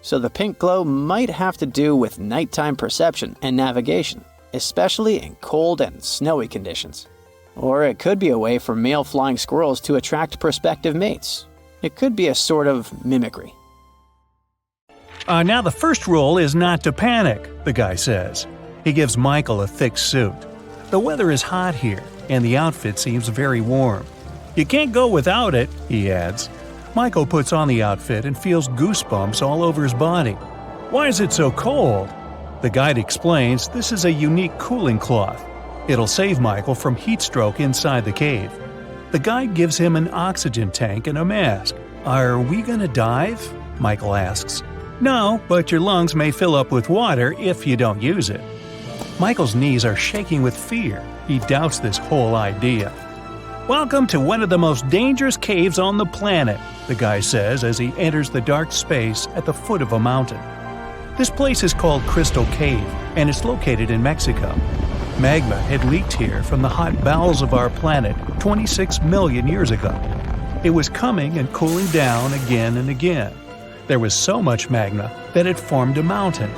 So the pink glow might have to do with nighttime perception and navigation, especially in cold and snowy conditions. Or it could be a way for male flying squirrels to attract prospective mates. It could be a sort of mimicry. Now the first rule is not to panic, the guy says. He gives Michael a thick suit. The weather is hot here, and the outfit seems very warm. You can't go without it, he adds. Michael puts on the outfit and feels goosebumps all over his body. Why is it so cold? The guide explains this is a unique cooling cloth. It'll save Michael from heat stroke inside the cave. The guide gives him an oxygen tank and a mask. Are we gonna dive? Michael asks. No, but your lungs may fill up with water if you don't use it. Michael's knees are shaking with fear. He doubts this whole idea. Welcome to one of the most dangerous caves on the planet, the guy says as he enters the dark space at the foot of a mountain. This place is called Crystal Cave, and it's located in Mexico. Magma had leaked here from the hot bowels of our planet 26 million years ago. It was coming and cooling down again and again. There was so much magma that it formed a mountain.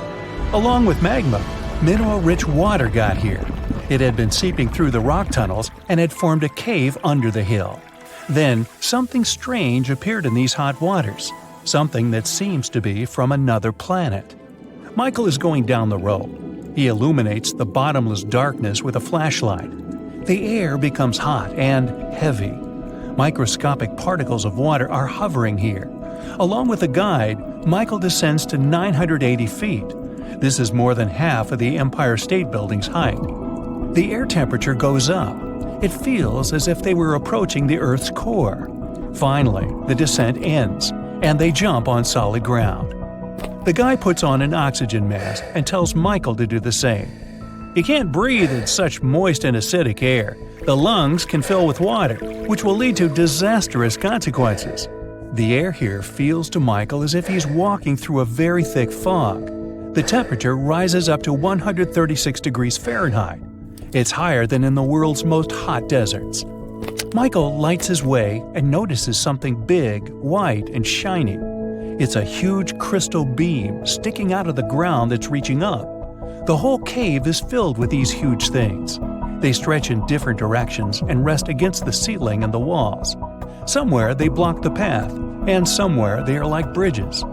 Along with magma, mineral-rich water got here. It had been seeping through the rock tunnels and had formed a cave under the hill. Then, something strange appeared in these hot waters, something that seems to be from another planet. Michael is going down the road. He illuminates the bottomless darkness with a flashlight. The air becomes hot and heavy. Microscopic particles of water are hovering here. Along with a guide, Michael descends to 980 feet. This is more than half of the Empire State Building's height. The air temperature goes up. It feels as if they were approaching the Earth's core. Finally, the descent ends, and they jump on solid ground. The guy puts on an oxygen mask and tells Michael to do the same. You can't breathe in such moist and acidic air. The lungs can fill with water, which will lead to disastrous consequences. The air here feels to Michael as if he's walking through a very thick fog. The temperature rises up to 136 degrees Fahrenheit. It's higher than in the world's most hot deserts. Michael lights his way and notices something big, white, and shiny. It's a huge crystal beam sticking out of the ground that's reaching up. The whole cave is filled with these huge things. They stretch in different directions and rest against the ceiling and the walls. Somewhere they block the path, and somewhere they are like bridges.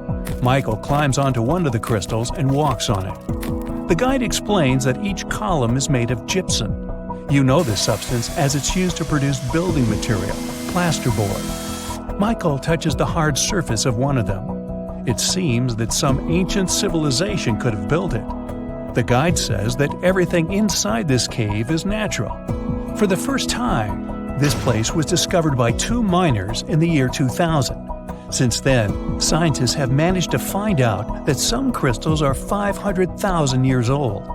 Michael climbs onto one of the crystals and walks on it. The guide explains that each column is made of gypsum. You know this substance as it's used to produce building material, plasterboard. Michael touches the hard surface of one of them. It seems that some ancient civilization could have built it. The guide says that everything inside this cave is natural. For the first time, this place was discovered by 2 miners in the year 2000. Since then, scientists have managed to find out that some crystals are 500,000 years old.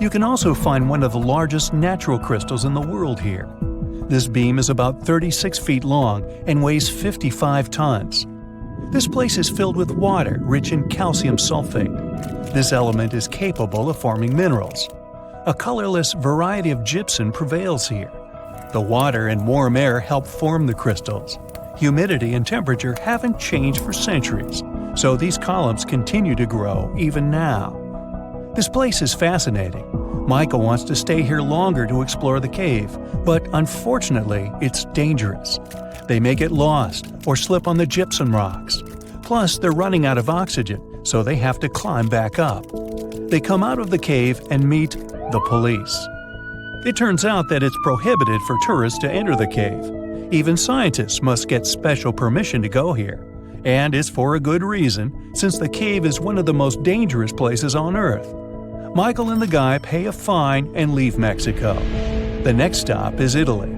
You can also find one of the largest natural crystals in the world here. This beam is about 36 feet long and weighs 55 tons. This place is filled with water rich in calcium sulfate. This element is capable of forming minerals. A colorless variety of gypsum prevails here. The water and warm air help form the crystals. Humidity and temperature haven't changed for centuries, so these columns continue to grow even now. This place is fascinating. Michael wants to stay here longer to explore the cave, but unfortunately, it's dangerous. They may get lost or slip on the gypsum rocks. Plus, they're running out of oxygen, so they have to climb back up. They come out of the cave and meet the police. It turns out that it's prohibited for tourists to enter the cave. Even scientists must get special permission to go here. And it's for a good reason, since the cave is one of the most dangerous places on Earth. Michael and the guy pay a fine and leave Mexico. The next stop is Italy.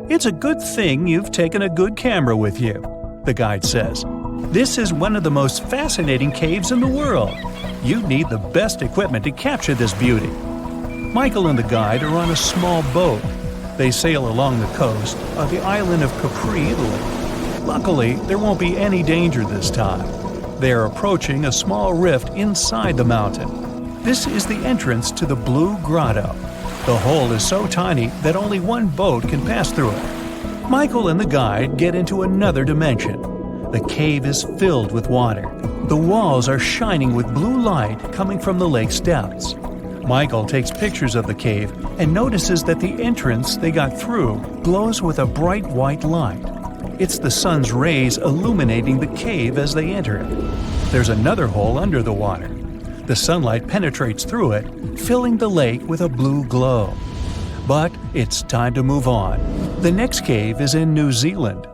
"It's a good thing you've taken a good camera with you," the guide says. "This is one of the most fascinating caves in the world. You need the best equipment to capture this beauty." Michael and the guide are on a small boat. They sail along the coast of the island of Capri, Italy. Luckily, there won't be any danger this time. They are approaching a small rift inside the mountain. This is the entrance to the Blue Grotto. The hole is so tiny that only one boat can pass through it. Michael and the guide get into another dimension. The cave is filled with water. The walls are shining with blue light coming from the lake's depths. Michael takes pictures of the cave and notices that the entrance they got through glows with a bright white light. It's the sun's rays illuminating the cave as they enter it. There's another hole under the water. The sunlight penetrates through it, filling the lake with a blue glow. But it's time to move on. The next cave is in New Zealand.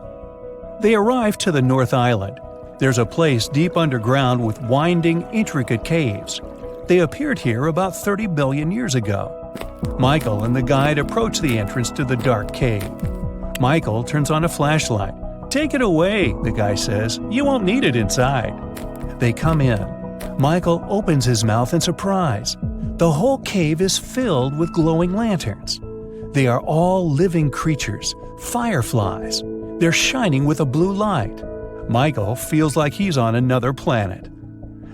They arrive to the North Island. There's a place deep underground with winding, intricate caves. They appeared here about 30 billion years ago. Michael and the guide approach the entrance to the dark cave. Michael turns on a flashlight. "Take it away," the guy says. "You won't need it inside." They come in. Michael opens his mouth in surprise. The whole cave is filled with glowing lanterns. They are all living creatures, fireflies. They're shining with a blue light. Michael feels like he's on another planet.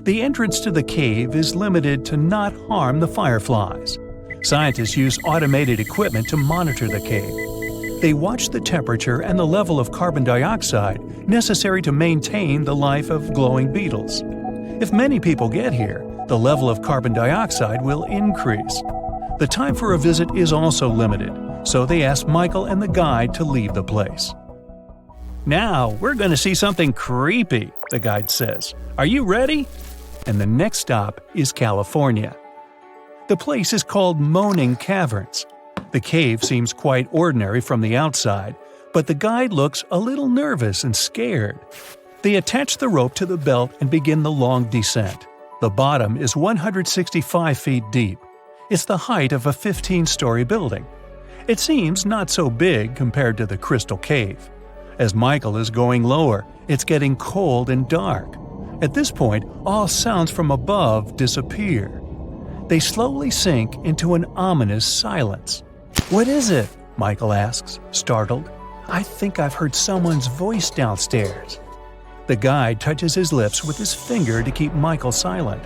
The entrance to the cave is limited to not harm the fireflies. Scientists use automated equipment to monitor the cave. They watch the temperature and the level of carbon dioxide necessary to maintain the life of glowing beetles. If many people get here, the level of carbon dioxide will increase. The time for a visit is also limited, so they ask Michael and the guide to leave the place. "Now, we're going to see something creepy," the guide says. "Are you ready?" And the next stop is California. The place is called Moaning Caverns. The cave seems quite ordinary from the outside, but the guide looks a little nervous and scared. They attach the rope to the belt and begin the long descent. The bottom is 165 feet deep. It's the height of a 15-story building. It seems not so big compared to the Crystal Cave. As Michael is going lower, it's getting cold and dark. At this point, all sounds from above disappear. They slowly sink into an ominous silence. "What is it?" Michael asks, startled. "I think I've heard someone's voice downstairs." The guide touches his lips with his finger to keep Michael silent.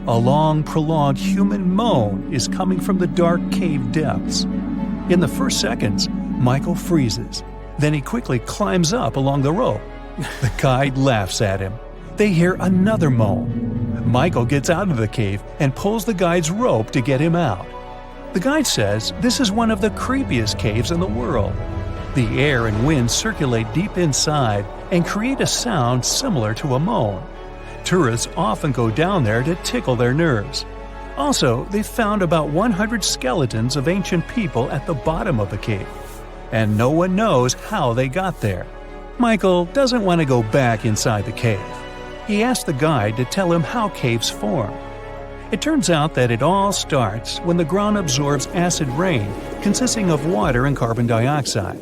A long, prolonged human moan is coming from the dark cave depths. In the first seconds, Michael freezes. Then he quickly climbs up along the rope. The guide laughs at him. They hear another moan. Michael gets out of the cave and pulls the guide's rope to get him out. The guide says this is one of the creepiest caves in the world. The air and wind circulate deep inside and create a sound similar to a moan. Tourists often go down there to tickle their nerves. Also, they found about 100 skeletons of ancient people at the bottom of the cave, and no one knows how they got there. Michael doesn't want to go back inside the cave. He asks the guide to tell him how caves form. It turns out that it all starts when the ground absorbs acid rain consisting of water and carbon dioxide.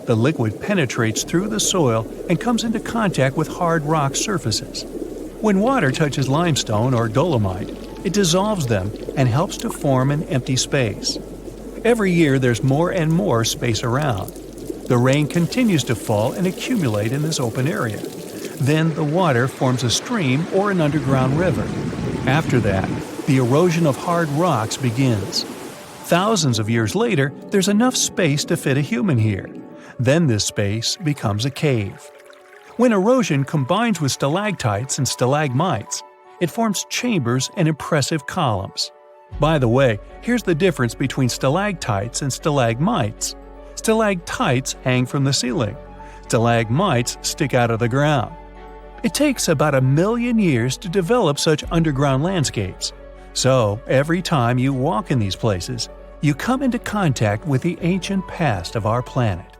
The liquid penetrates through the soil and comes into contact with hard rock surfaces. When water touches limestone or dolomite, it dissolves them and helps to form an empty space. Every year there's more and more space around. The rain continues to fall and accumulate in this open area. Then the water forms a stream or an underground river. After that, the erosion of hard rocks begins. Thousands of years later, there's enough space to fit a human here. Then this space becomes a cave. When erosion combines with stalactites and stalagmites, it forms chambers and impressive columns. By the way, here's the difference between stalactites and stalagmites. Stalactites hang from the ceiling. Stalagmites stick out of the ground. It takes about 1 million years to develop such underground landscapes. So, every time you walk in these places, you come into contact with the ancient past of our planet.